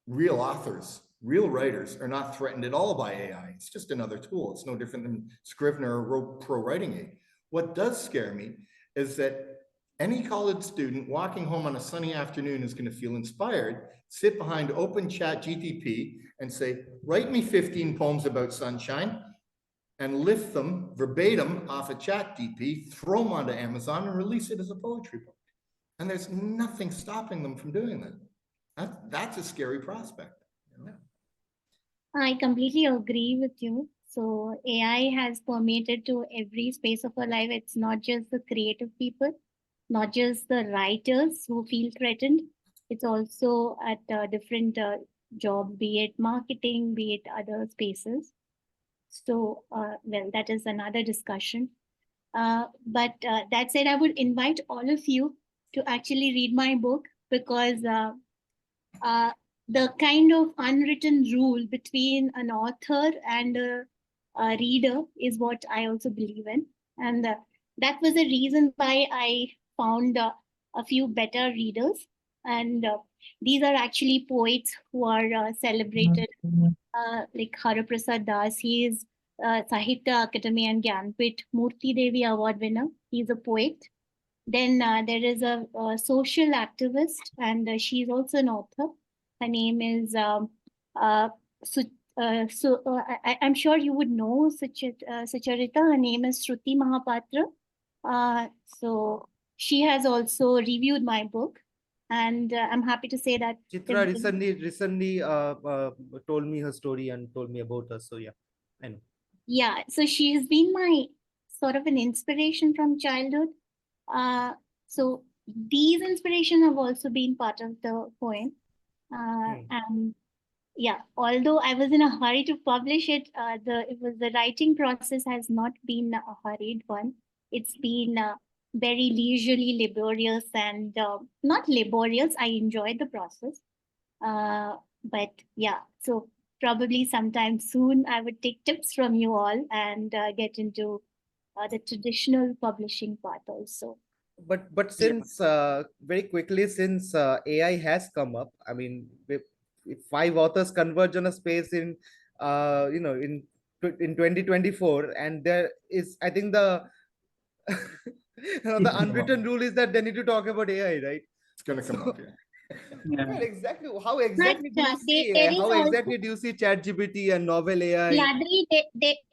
real authors. Real writers are not threatened at all by AI. It's just another tool. It's no different than Scrivener or Pro Writing Aid. What does scare me is that any college student walking home on a sunny afternoon is going to feel inspired, sit behind open chat GTP and say, write me 15 poems about sunshine, and lift them verbatim off a chat DP, throw them onto Amazon and release it as a poetry book. And there's nothing stopping them from doing that. That's a scary prospect. You know? I completely agree with you. So AI has permeated to every space of our life. It's not just the creative people, not just the writers who feel threatened. It's also at different jobs, be it marketing, be it other spaces. So, well, that is another discussion. But that said, I would invite all of you to actually read my book, because the kind of unwritten rule between an author and a reader is what I also believe in. And that was the reason why I found a few better readers. And these are actually poets who are celebrated, like Haraprasad Das. He is Sahitya Akademi and Gyanpith Murti Devi Award winner. He's a poet. Then there is a social activist, and she's also an author. Her name is I'm sure you would know Sucharita. Her name is Shruti Mahapatra. So she has also reviewed my book, and I'm happy to say that Chitra recently told me her story and told me about her. So yeah, I know. Yeah, so she has been my sort of an inspiration from childhood. So these inspirations have also been part of the poem. And yeah, although I was in a hurry to publish it, the writing process has not been a hurried one. It's been very leisurely, laborious, and not laborious. I enjoyed the process. But yeah, so probably sometime soon I would take tips from you all and get into the traditional publishing part also. But since very quickly, since AI has come up, I mean, if 5 authors converge on a space in in 2024, and there is, I think, the the unwritten rule is that they need to talk about AI, right? It's going to come up here. Well, exactly. How exactly do you see there is how also, exactly do you see ChatGPT and novel AI? Niladri,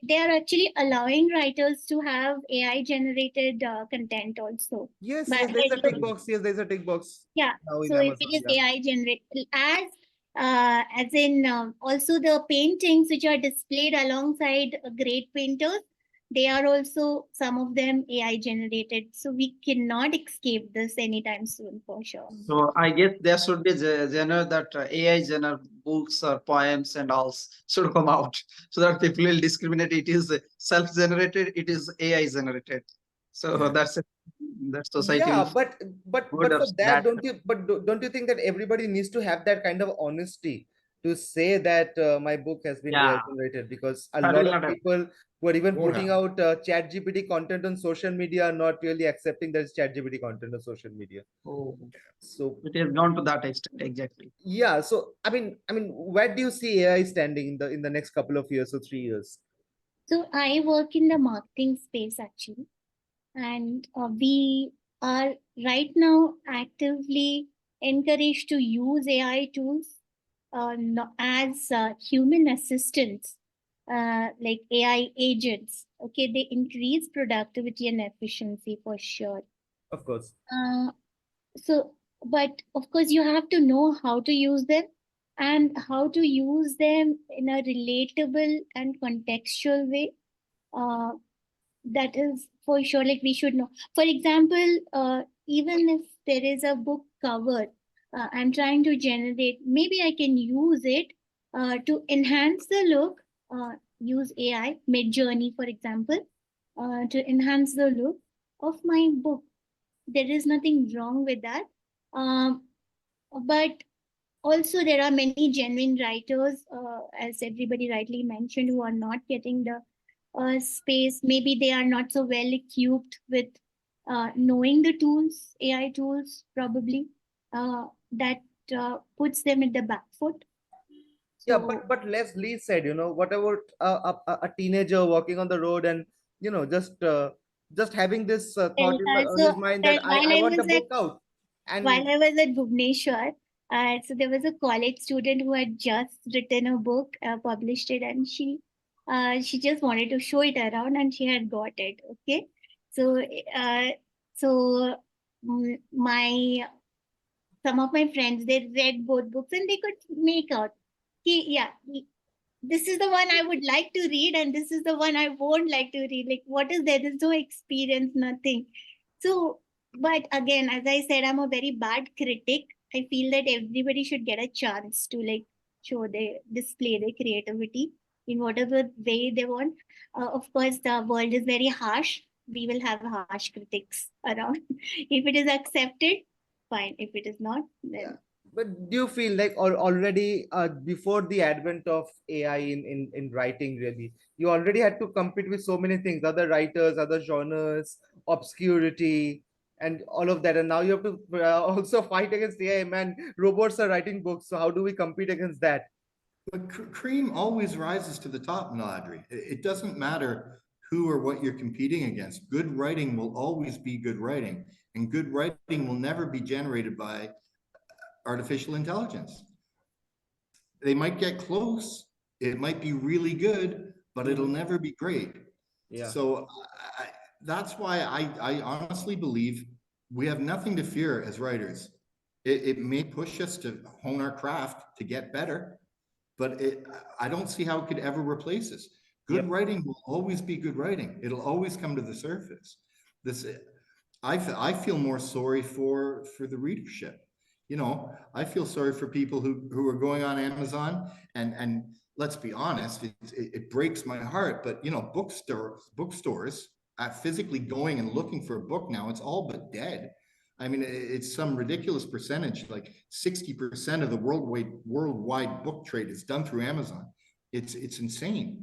they are actually allowing writers to have AI generated content also. Yes, But yes, there's a tick box. Yes, there's a tick box. yeah, Now in so if Amazon, it is yeah. AI generated, as in also the paintings which are displayed alongside great painters, they are also, some of them, AI generated. So we cannot escape this anytime soon, for sure. So I guess there should be genre that AI genre books or poems and all should come out, so that people will discriminate. It is self-generated, it is AI generated. So that's that society Yeah, will but good or for that, bad. don't you think that everybody needs to have that kind of honesty to say that my book has been AI Yeah. generated? Because a That lot will of not people who are even Won't putting out ChatGPT content on social media are not really accepting that it's ChatGPT content on social media. Oh, So it has gone to that extent, exactly. yeah, so I mean, where do you see AI standing in the next couple of years or 3 years? So I work in the marketing space actually, and we are right now actively encouraged to use AI tools as human assistants, like AI agents. Okay, they increase productivity and efficiency for sure. Of course. So, but of course, you have to know how to use them and how to use them in a relatable and contextual way. Uh, that is for sure, like we should know. For example, even if there is a book cover, I'm trying to generate, maybe I can use it to enhance the look, use AI, Mid Journey, for example, to enhance the look of my book. There is nothing wrong with that. Um, but also, there are many genuine writers, as everybody rightly mentioned, who are not getting the space. Maybe they are not so well equipped with knowing the tools, AI tools, probably that puts them in the back foot. Yeah, So, but Leslie said, what about a teenager walking on the road and just having this thought in so his mind that that I want a book out, while and I was at Bhubaneswar, so there was a college student who had just written a book, published it, and she just wanted to show it around, and she had got it. Okay, so so my some of my friends, they read both books and they could make out, this is the one I would like to read, and this is the one I won't like to read. Like, what is there? There's no experience, nothing. So, but again, as I said, I'm a very bad critic. I feel that everybody should get a chance to like display their creativity in whatever way they want. Of course, the world is very harsh. We will have harsh critics around. If it is accepted, fine. If it is not, then. yeah. But do you feel like already before the advent of AI in writing, really, you already had to compete with so many things, other writers, other genres, obscurity, and all of that. And now you have to also fight against AI. Man, robots are writing books. So how do we compete against that? But cream always rises to the top, Niladri. It doesn't matter who or what you're competing against. Good writing will always be good writing, and good writing will never be generated by artificial intelligence. They might get close. It might be really good, but it'll never be great. Yeah. So that's why I honestly believe we have nothing to fear as writers. It may push us to hone our craft to get better, but I don't see how it could ever replace us. Good writing will always be good writing. It'll always come to the surface. I feel more sorry for the readership. I feel sorry for people who are going on Amazon and let's be honest, it breaks my heart, but bookstores physically going and looking for a book now, it's all but dead. I mean, it's some ridiculous percentage, like 60% of the worldwide book trade is done through Amazon. It's insane.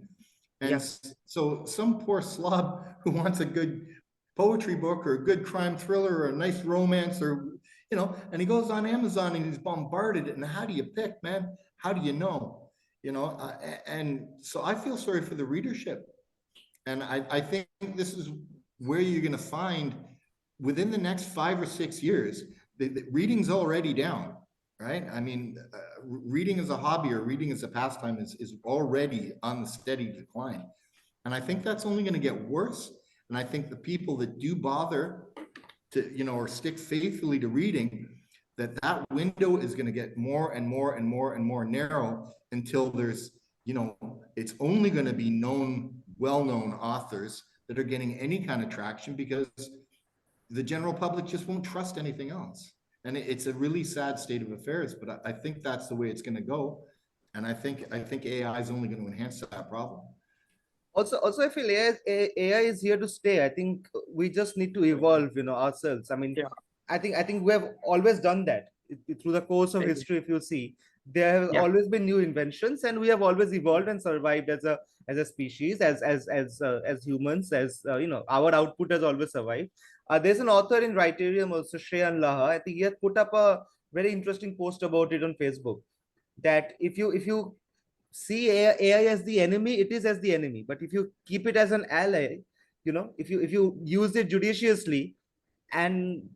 And so some poor slob who wants a good poetry book or a good crime thriller or a nice romance or and he goes on Amazon and he's bombarded. And how do you pick, man? How do you know? And so I feel sorry for the readership. And I think this is where you're going to find within the next 5 or 6 years, the reading's already down, right? I mean, reading as a hobby or reading as a pastime is already on the steady decline. And I think that's only going to get worse. And I think the people that do bother to, or stick faithfully to reading, that window is going to get more and more and more and more narrow until there's, it's only going to be well-known authors that are getting any kind of traction because the general public just won't trust anything else. And it's a really sad state of affairs, but I think that's the way it's going to go. And I think AI is only going to enhance that problem. Also, I feel AI is here to stay. I think we just need to evolve, ourselves. I mean, I think we have always done that through the course of history. If you see, there have always been new inventions, and we have always evolved and survived as a species, as humans, our output has always survived. There's an author in Writarium also, Shreyan Laha. I think he has put up a very interesting post about it on Facebook. That if you see AI as the enemy, it is as the enemy. But if you keep it as an ally, if you use it judiciously, and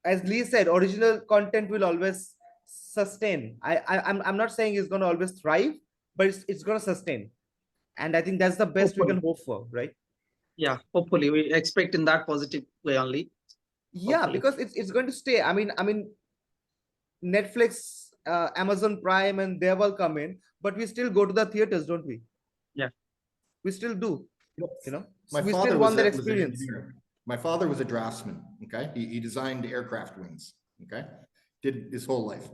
as Lee said, original content will always sustain. I'm not saying it's going to always thrive, but it's going to sustain. And I think that's the best we can hope for, right? Yeah, hopefully we expect in that positive way only. Yeah, hopefully. Because it's going to stay. I mean, Netflix, Amazon Prime, and they will come in, but we still go to the theaters, don't we? Yeah, we still do. My we father still was want that an experience. engineer. My father was a draftsman. Okay, he designed aircraft wings. Okay, did his whole life,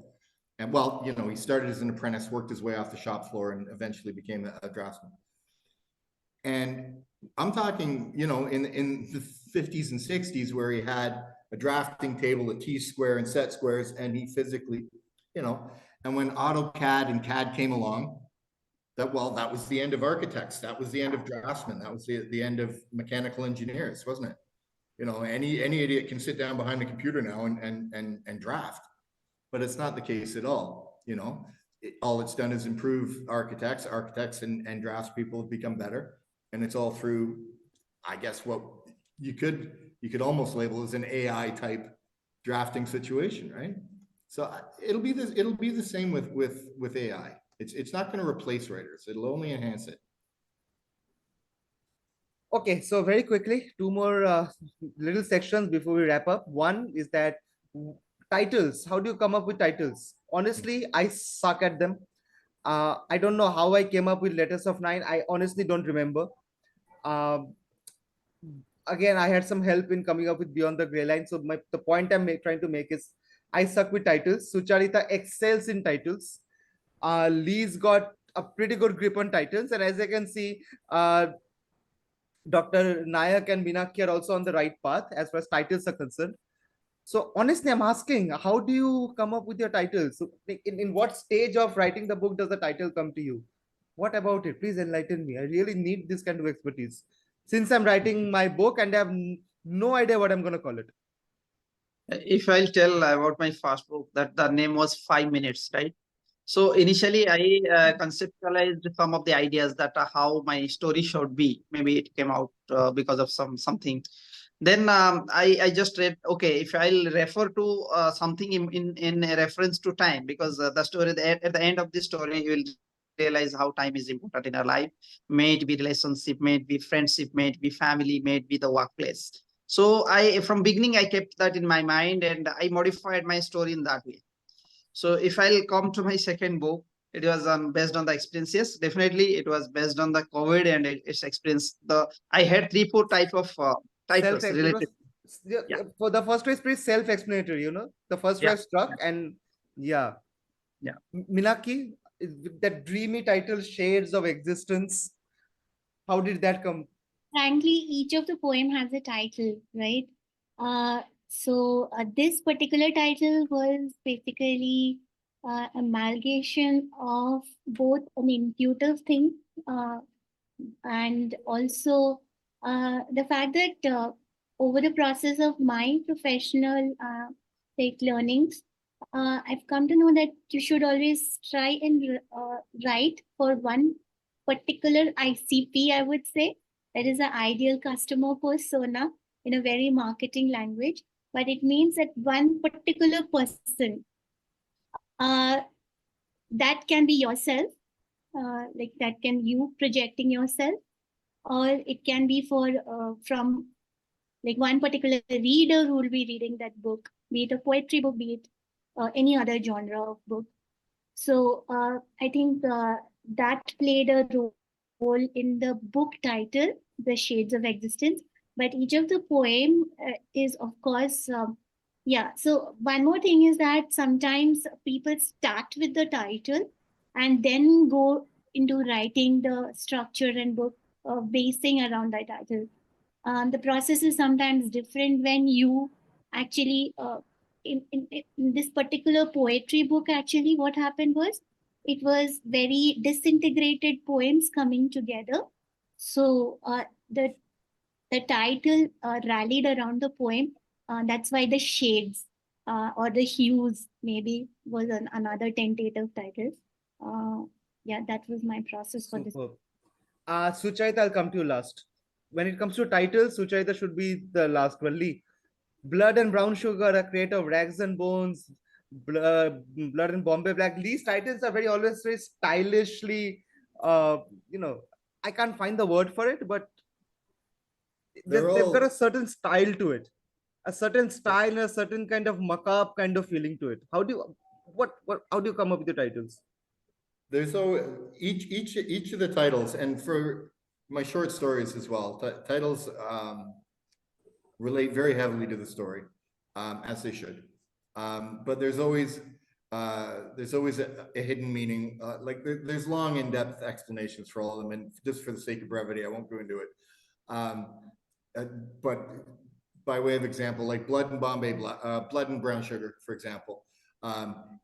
and well, he started as an apprentice, worked his way off the shop floor, and eventually became a draftsman. And I'm talking, in the 50s and 60s, where he had a drafting table, a T-square and set squares, and he physically, and when AutoCAD and CAD came along, that was the end of architects. That was the end of draftsmen. That was the end of mechanical engineers, wasn't it? You know, any idiot can sit down behind a computer now and draft, but it's not the case at all. You know, all it's done is improve architects and draftspeople have become better. And it's all through, I guess, what you could almost label as an AI type drafting situation, right? So it'll be the same with AI. It's not going to replace writers. It'll only enhance it. Okay, so very quickly, two more little sections before we wrap up. One is that titles. How do you come up with titles? Honestly, I suck at them. I don't know how I came up with Letters of Nine. I honestly don't remember. Again, I had some help in coming up with Beyond the Grey Line. So the point I'm trying to make is I suck with titles. Sucharita excels in titles. Lee's got a pretty good grip on titles. And as I can see, Dr. Nayak and Minakhee are also on the right path as far as titles are concerned. So honestly, I'm asking, how do you come up with your titles? So in what stage of writing the book does the title come to you? What about it? Please enlighten me. I really need this kind of expertise. Since I'm writing my book and I have no idea what I'm going to call it. If I'll tell about my first book, that the name was 5 Minutes, right? So initially, I conceptualized some of the ideas that how my story should be. Maybe it came out because of something. Then I just read, okay, if I'll refer to something in a reference to time, because the story at the end of the story, you will realize how time is important in our life. May it be relationship, may it be friendship, may it be family, may it be the workplace. So from beginning, I kept that in my mind and I modified my story in that way. So if I'll come to my second book, it was based on the experiences. Definitely, it was based on the COVID and its experience. I had 3-4 type of titles related. For the first one, it's pretty self-explanatory, you know. The first one struck, and Minakhee, that dreamy title, Shades of Existence. How did that come? Frankly, each of the poem has a title, right? So this particular title was basically amalgamation of both an intuitive thing and also the fact that over the process of my professional learnings, I've come to know that you should always try and write for one particular ICP, I would say. That is the ideal customer persona in a very marketing language. But it means that one particular person, that can be yourself, like that can you projecting yourself, or it can be from like one particular reader who will be reading that book, be it a poetry book, be it any other genre of book. So I think that played a role in the book title, The Shades of Existence. But each of the poem is, of course, So one more thing is that sometimes people start with the title and then go into writing the structure and book basing around that title. The process is sometimes different when you actually, in this particular poetry book, actually what happened was, it was very disintegrated poems coming together. So the title rallied around the poem. That's why the shades or the hues maybe was another tentative title. That was my process for this. Sucharita, I'll come to you last. When it comes to titles, Sucharita should be the last one. Lee, Blood and Brown Sugar, A Crate of Rags and Bones, Blood and Bombay Black. These titles are always very stylishly, I can't find the word for it, but they've got a certain style to it, a certain style and a certain kind of macabre kind of feeling to it. How do you come up with the titles? There's each of the titles, and for my short stories as well, titles relate very heavily to the story, as they should. But there's always a hidden meaning. There's long, in-depth explanations for all of them, and just for the sake of brevity, I won't go into it. But by way of example, like Blood and Brown Sugar, for example.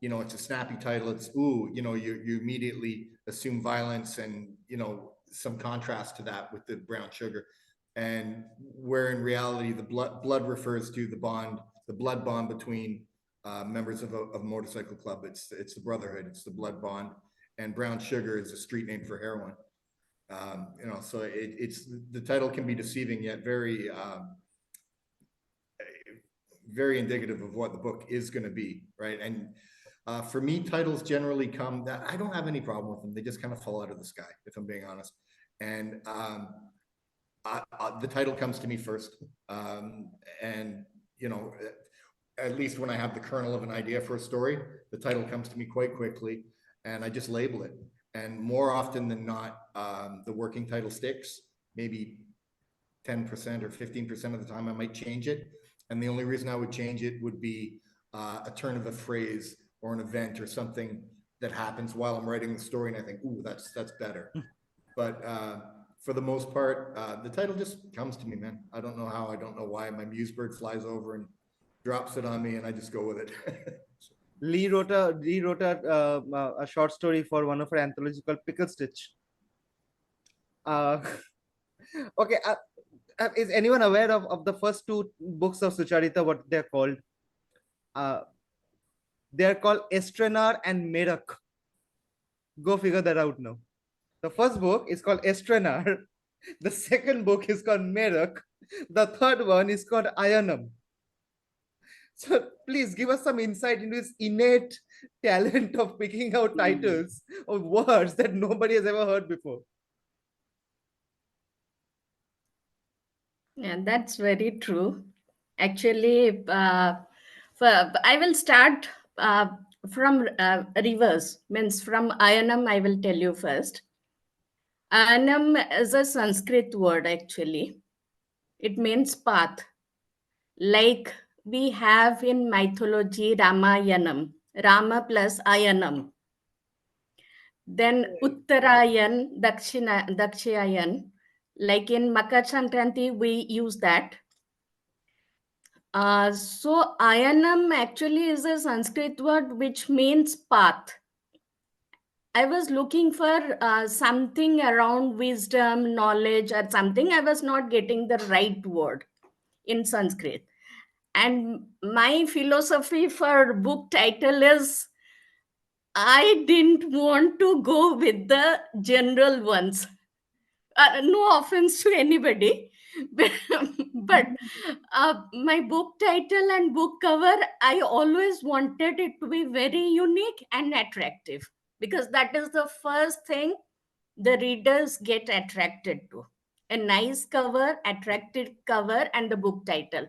It's a snappy title. It's you immediately assume violence and, you know, some contrast to that with the brown sugar. And where in reality, the blood refers to the blood bond between members of a motorcycle club. It's the brotherhood, it's the blood bond. And brown sugar is a street name for heroin. You know, so it's the title can be deceiving, yet very indicative of what the book is going to be, right? And for me, titles generally come that I don't have any problem with them. They just kind of fall out of the sky, if I'm being honest. And the title comes to me first. And, you know, at least when I have the kernel of an idea for a story, the title comes to me quite quickly and I just label it. And more often than not, the working title sticks. Maybe 10% or 15% of the time I might change it. And the only reason I would change it would be a turn of a phrase or an event or something that happens while I'm writing the story. And I think, ooh, that's better. But for the most part, the title just comes to me, man. I don't know how, I don't know why. My muse bird flies over and drops it on me and I just go with it. Lee wrote a short story for one of her anthologies called Pickle Stitch. Okay, is anyone aware of the first two books of Sucharita, what they're called? They're called Estrenar and Merak. Go figure that out now. The first book is called Estrenar. The second book is called Merak. The third one is called Ayanam. So please give us some insight into his innate talent of picking out titles of words that nobody has ever heard before. Yeah, that's very true. Actually, I will start from reverse, means from Ayanam, I will tell you first. Ayanam is a Sanskrit word actually. It means path. Like we have in mythology Ramayanam, Rama plus Ayanam. Then Uttarayan, Dakshayan, like in Makar Sankranti, we use that. So Ayanam actually is a Sanskrit word which means path. I was looking for something around wisdom, knowledge, or something. I was not getting the right word in Sanskrit. And my philosophy for book title is I didn't want to go with the general ones. No offense to anybody, but my book title and book cover, I always wanted it to be very unique and attractive, because that is the first thing the readers get attracted to. A nice cover, attractive cover, and the book title.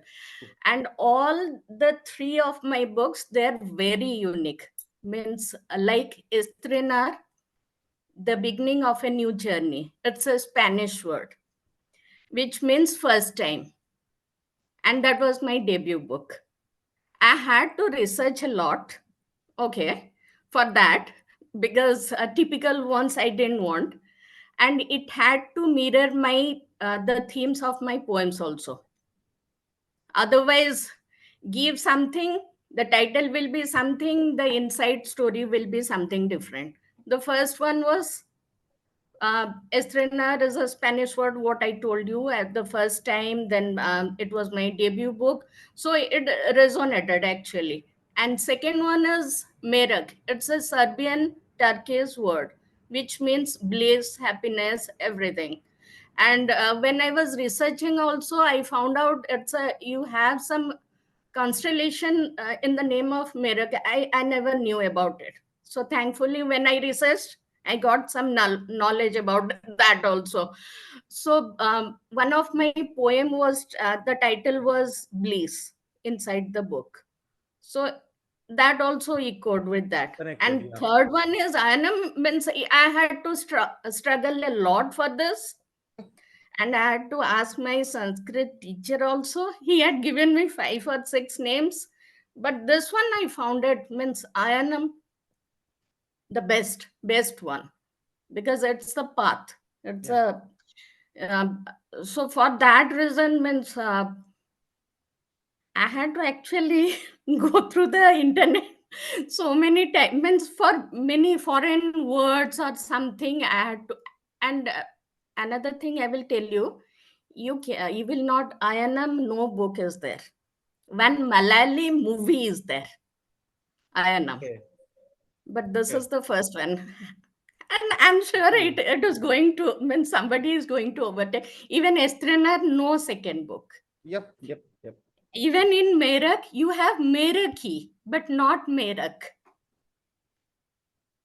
And all the three of my books, they're very unique. Means like Estrenar, the beginning of a new journey. It's a Spanish word, which means first time. And that was my debut book. I had to research a lot, okay, for that, because typical ones I didn't want. And it had to mirror my the themes of my poems also. Otherwise, give something, the title will be something, the inside story will be something different. The first one was Estrenar is a Spanish word, what I told you at the first time. Then it was my debut book. So it resonated actually. And second one is Merak. It's a Serbian Turkish word, which means bliss, happiness, everything. And when I was researching also, I found out you have some constellation in the name of Merak. I never knew about it. So thankfully, when I researched, I got some knowledge about that also. So one of my poem was, the title was Bliss inside the book. So that also echoed with that. Connected, And yeah. third one is Ayanam, means I had to struggle a lot for this. And I had to ask my Sanskrit teacher also. He had given me 5 or 6 names. But this one I found it, means Ayanam, the best one, because it's the path. It's Yeah. so for that reason, I had to actually go through the internet So many times for many foreign words or something I had to. And another thing I will tell you, you will not, Ayanam, no book is there. One Malayali movie is there, Ayanam. Okay. But this Okay. is the first one. And I'm sure it is going to, when somebody is going to overtake. Even Estrinar, no second book. Yep. Even in Merak, you have Merakhi, but not Merak.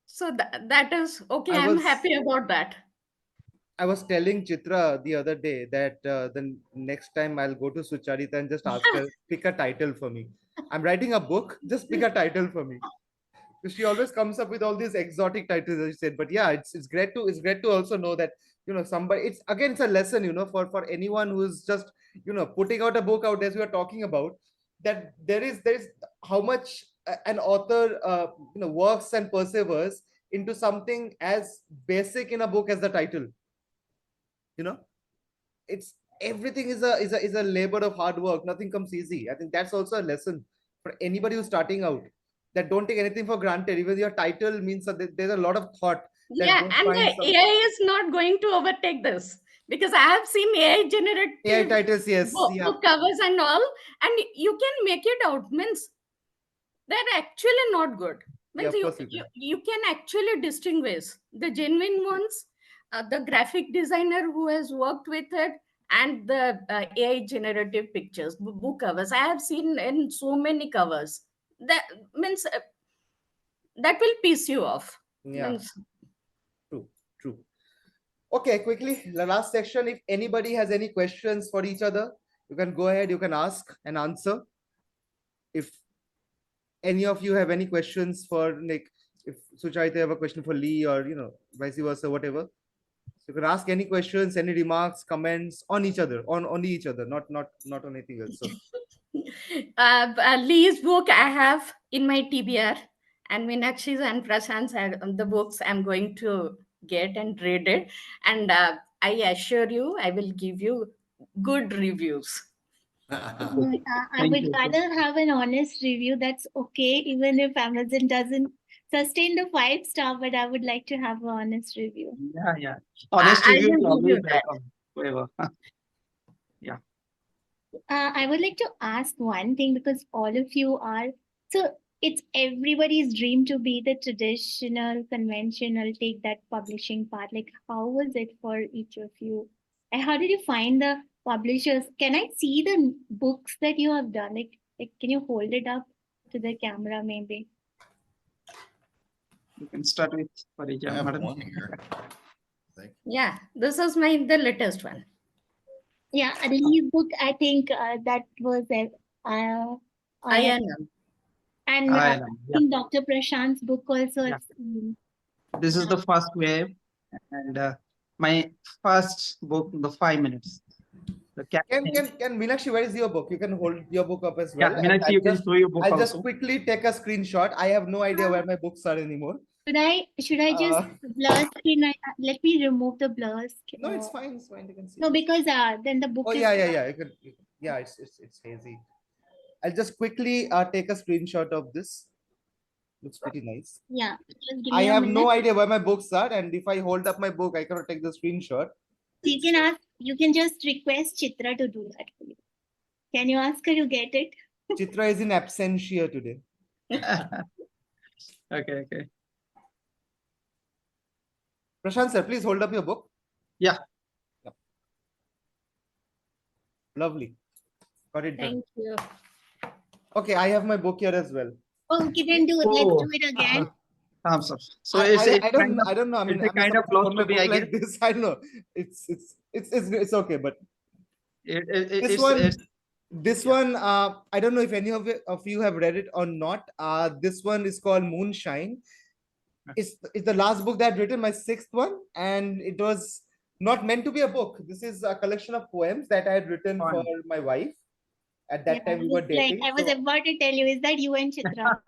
So that is okay. I'm happy about that. I was telling Chitra the other day that the next time I'll go to Sucharita and just ask her, pick a title for me. I'm writing a book, just pick a title for me. Because she always comes up with all these exotic titles, as you said. But yeah, it's great to also know that, you know, somebody, it's a lesson, you know, for anyone who's just, you know, putting out a book out, as we are talking about, that there's how much an author you know, works and perseveres into something as basic in a book as the title. You know, it's everything is a labor of hard work. Nothing comes easy. I think that's also a lesson for anybody who's starting out, that don't take anything for granted. Even your title means that there's a lot of thought that Yeah, goes and behind the some AI is not going to overtake this, because I have seen AI generated AI titles. Yes, yeah, book covers and all, and you can make it out. Means they're actually not good. yeah, Means of course you can. you can actually distinguish the genuine ones, the graphic designer who has worked with it, and the AI generative pictures, book covers. I have seen in so many covers. That means that will piss you off. Yeah, Means true. Okay, quickly, the last section. If anybody has any questions for each other, you can go ahead, you can ask and answer. If any of you have any questions for Nick, if Sucharita have a question for Lee, or, you know, vice versa, whatever. So you can ask any questions, any remarks, comments on each other, on only each other, not on anything else. So Lee's book I have in my TBR, and Minakshi's and Prashant's are the books I'm going to get and read it. And I assure you, I will give you good reviews. I Thank would you. rather have an honest review. That's okay, even if Amazon doesn't sustain the 5-star, but I would like to have an honest review. Yeah. Honest I review is will give always you that. welcome. Whoever. I would like to ask one thing, because all of you are, so it's everybody's dream to be the traditional, conventional, take that publishing part. Like, how was it for each of you? And how did you find the publishers? Can I see the books that you have done? Like, can you hold it up to the camera, maybe? You can start with I Parija, have madam. one here. Yeah, this is the latest one. Yeah, Lee's book, I think that was Ayanam. and I I know. think Dr. Prashant's book also. Yeah. It's, This is the first wave, and my first book, the 5 minutes. The campaign. can Meenakshi, where is your book? You can hold your book up as Yeah, well. Minakhee, you can show your book I'll just also. quickly take a screenshot. I have no idea where my books are anymore. should I just blur screen? Let me remove the blur screen. No, it's fine. You can see. No, because then the book Oh is. yeah. Yeah, it's hazy. I'll just quickly take a screenshot of this. Looks pretty nice. Yeah. Just give I me a have minute. no idea where my books are, and if I hold up my book, I cannot take the screenshot. You can ask. You can just request Chitra to do that for you. Can you ask her to get it? Chitra is in absentia today. Okay. Prashant sir, please hold up your book. Yeah. Lovely. Got it done. Thank you. Okay, I have my book here as well. Okay, then let's do it again. Thumbs up. So I don't know. I mean, it's a I'm not kind of supposed to hold close my to be, book I like this. I know it's okay, but this one, I don't know if any of you have read it or not. This one is called Moonshine. It's the last book that I've written, my 6th one, and it was not meant to be a book. This is a collection of poems that I had written for my wife. At that time, we were dating. I was about to tell you, is that you and Chitra?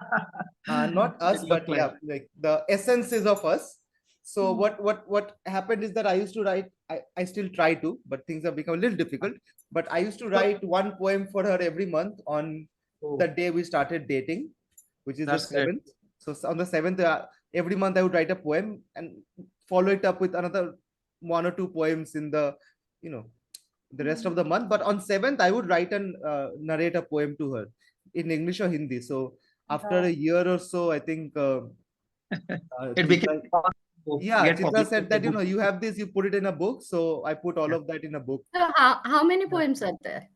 Not us, but yeah, like the essence is of us. So what happened is that I used to write. I still try to, but things have become a little difficult. But I used to write one poem for her every month on the day we started dating. which is That's the great. 7th. So on the 7th, every month I would write a poem and follow it up with another 1 or 2 poems in the, the rest of the month. But on 7th, I would write and narrate a poem to her in English or Hindi. So after a year or so, I think It became Chitra published said in that, the book. you have this, you put it in a book. So I put all Yeah. of that in a book. So how many poems are there?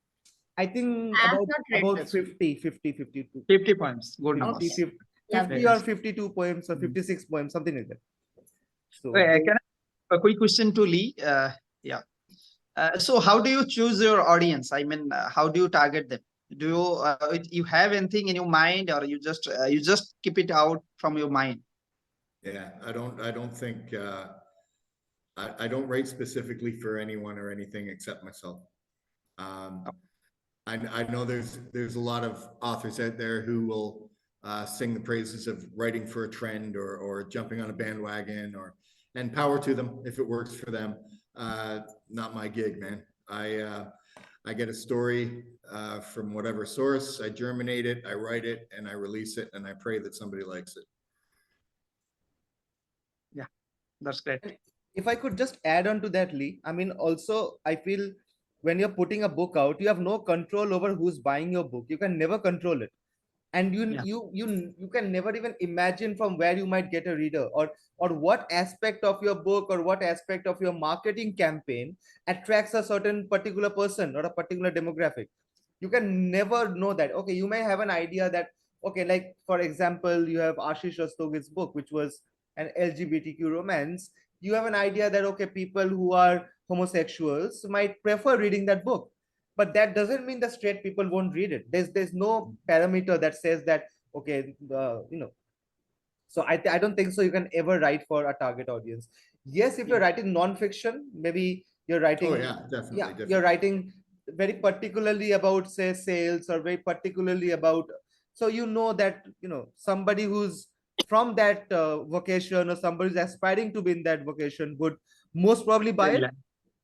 I think I have not read about this. 50, 52. 50 poems. Good 50, numbers. 50, Lovely. 50 or 52 poems or 56 poems, something like that. So Okay, can I a quick question to Lee? Yeah. So how do you choose your audience? I mean, how do you target them? Do you have anything in your mind, or you just keep it out from your mind? Yeah, I don't think, I don't write specifically for anyone or anything except myself. I know there's a lot of authors out there who will sing the praises of writing for a trend or jumping on a bandwagon, and power to them if it works for them. Not my gig, man. I get a story from whatever source, I germinate it, I write it, and I release it, and I pray that somebody likes it. Yeah, that's great. if I could just add on to that, Lee, I mean, also, I feel when you're putting a book out, you have no control over who's buying your book. You can never control it. And Yeah. you can never even imagine from where you might get a reader, or what aspect of your book or what aspect of your marketing campaign attracts a certain particular person or a particular demographic. You can never know that. Okay, you may have an idea that, okay, like for example, you have Ashish Rastogi's book, which was an LGBTQ romance. You have an idea that, okay, people who are homosexuals might prefer reading that book, but that doesn't mean the straight people won't read it. There's no parameter that says that, okay, so I don't think so you can ever write for a target audience. Yes, if you're writing non-fiction, maybe you're writing, Oh yeah, definitely. you're writing very particularly about, say, sales, or very particularly about, so that somebody who's from that vocation, or somebody who's aspiring to be in that vocation, would most probably buy it.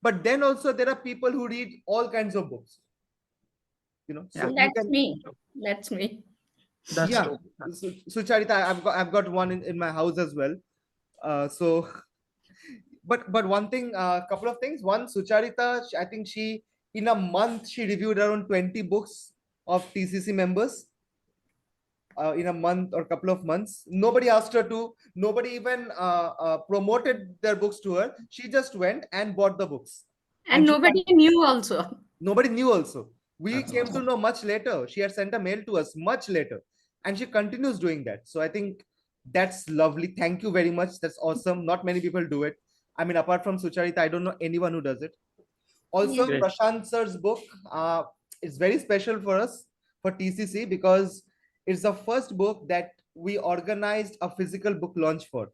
But then also there are people who read all kinds of books, so Yeah. you That's can, me. That's me. That's yeah. true. Sucharita, I've got one in my house as well. So but one thing, a couple of things. One, Sucharita, I think she, in a month, she reviewed around 20 books of TCC members. In a month or couple of months, nobody asked her to, nobody even promoted their books to her. She just went and bought the books. And she nobody knew also. Nobody knew also. We That's came to awesome. know much later. She had sent a mail to us much later, and she continues doing that. So I think that's lovely. Thank you very much. That's awesome. Not many people do it. I mean, apart from Sucharita, I don't know anyone who does it. Also, Yeah. Great. Prashant sir's book is very special for us, for TCC, because it's the first book that we organized a physical book launch for.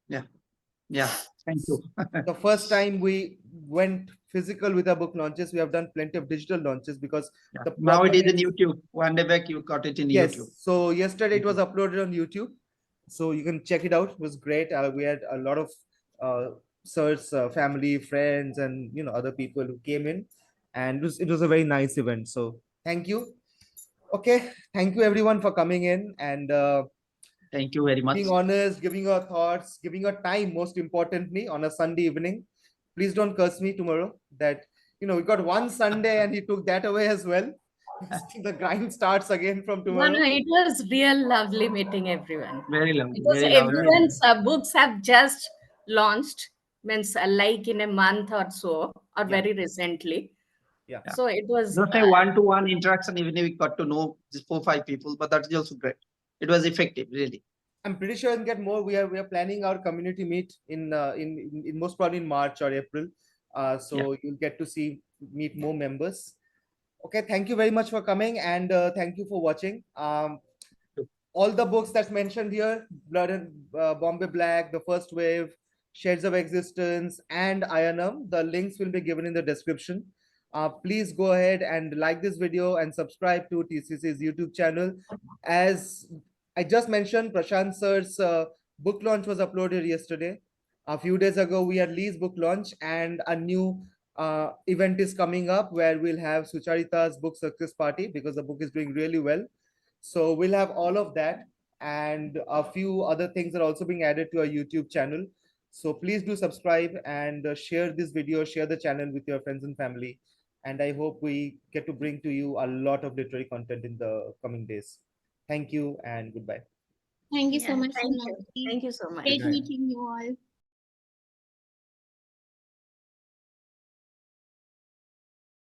Yeah. Thank you. The first time we went physical with our book launches. We have done plenty of digital launches, because Yeah. the Now it problem is in is- YouTube. One day back, you got it in Yes. YouTube. So yesterday it was uploaded on YouTube, so you can check it out. It was great. We had a lot of sir's family, friends, and other people who came in, and it was a very nice event. So thank you. Okay, thank you everyone for coming in and Thank you very much. being honest, giving your thoughts, giving your time. Most importantly, on a Sunday evening, please don't curse me tomorrow. That we got one Sunday and he took that away as well. The grind starts again from No, tomorrow. no, it was real lovely meeting everyone. Very lovely. Because Very lovely. everyone's books have just launched, means like in a month or so, or Yeah. very recently. Yeah. So it was Just a one-to-one interaction, even if we got to know just 4-5 people, but that's also great. It was effective, really. I'm pretty sure we'll get more. We are planning our community meet in most probably in March or April. So you'll get to meet more members. Okay, thank you very much for coming, and thank you for watching. All the books that's mentioned here, Blood and Bombay Black, The First Wave, Shades of Existence, and Ayanam, the links will be given in the description. Please go ahead and like this video and subscribe to TCC's YouTube channel. As I just mentioned, Prashant sir's book launch was uploaded yesterday. A few days ago, we had Lee's book launch, and a new event is coming up where we'll have Sucharita's book success party, because the book is doing really well. So we'll have all of that, and a few other things are also being added to our YouTube channel. So please do subscribe and share this video, share the channel with your friends and family. And I hope we get to bring to you a lot of literary content in the coming days. Thank you and goodbye. Thank you so Yeah, much, thank you. Niladri. Thank you so much. Great night. meeting you all.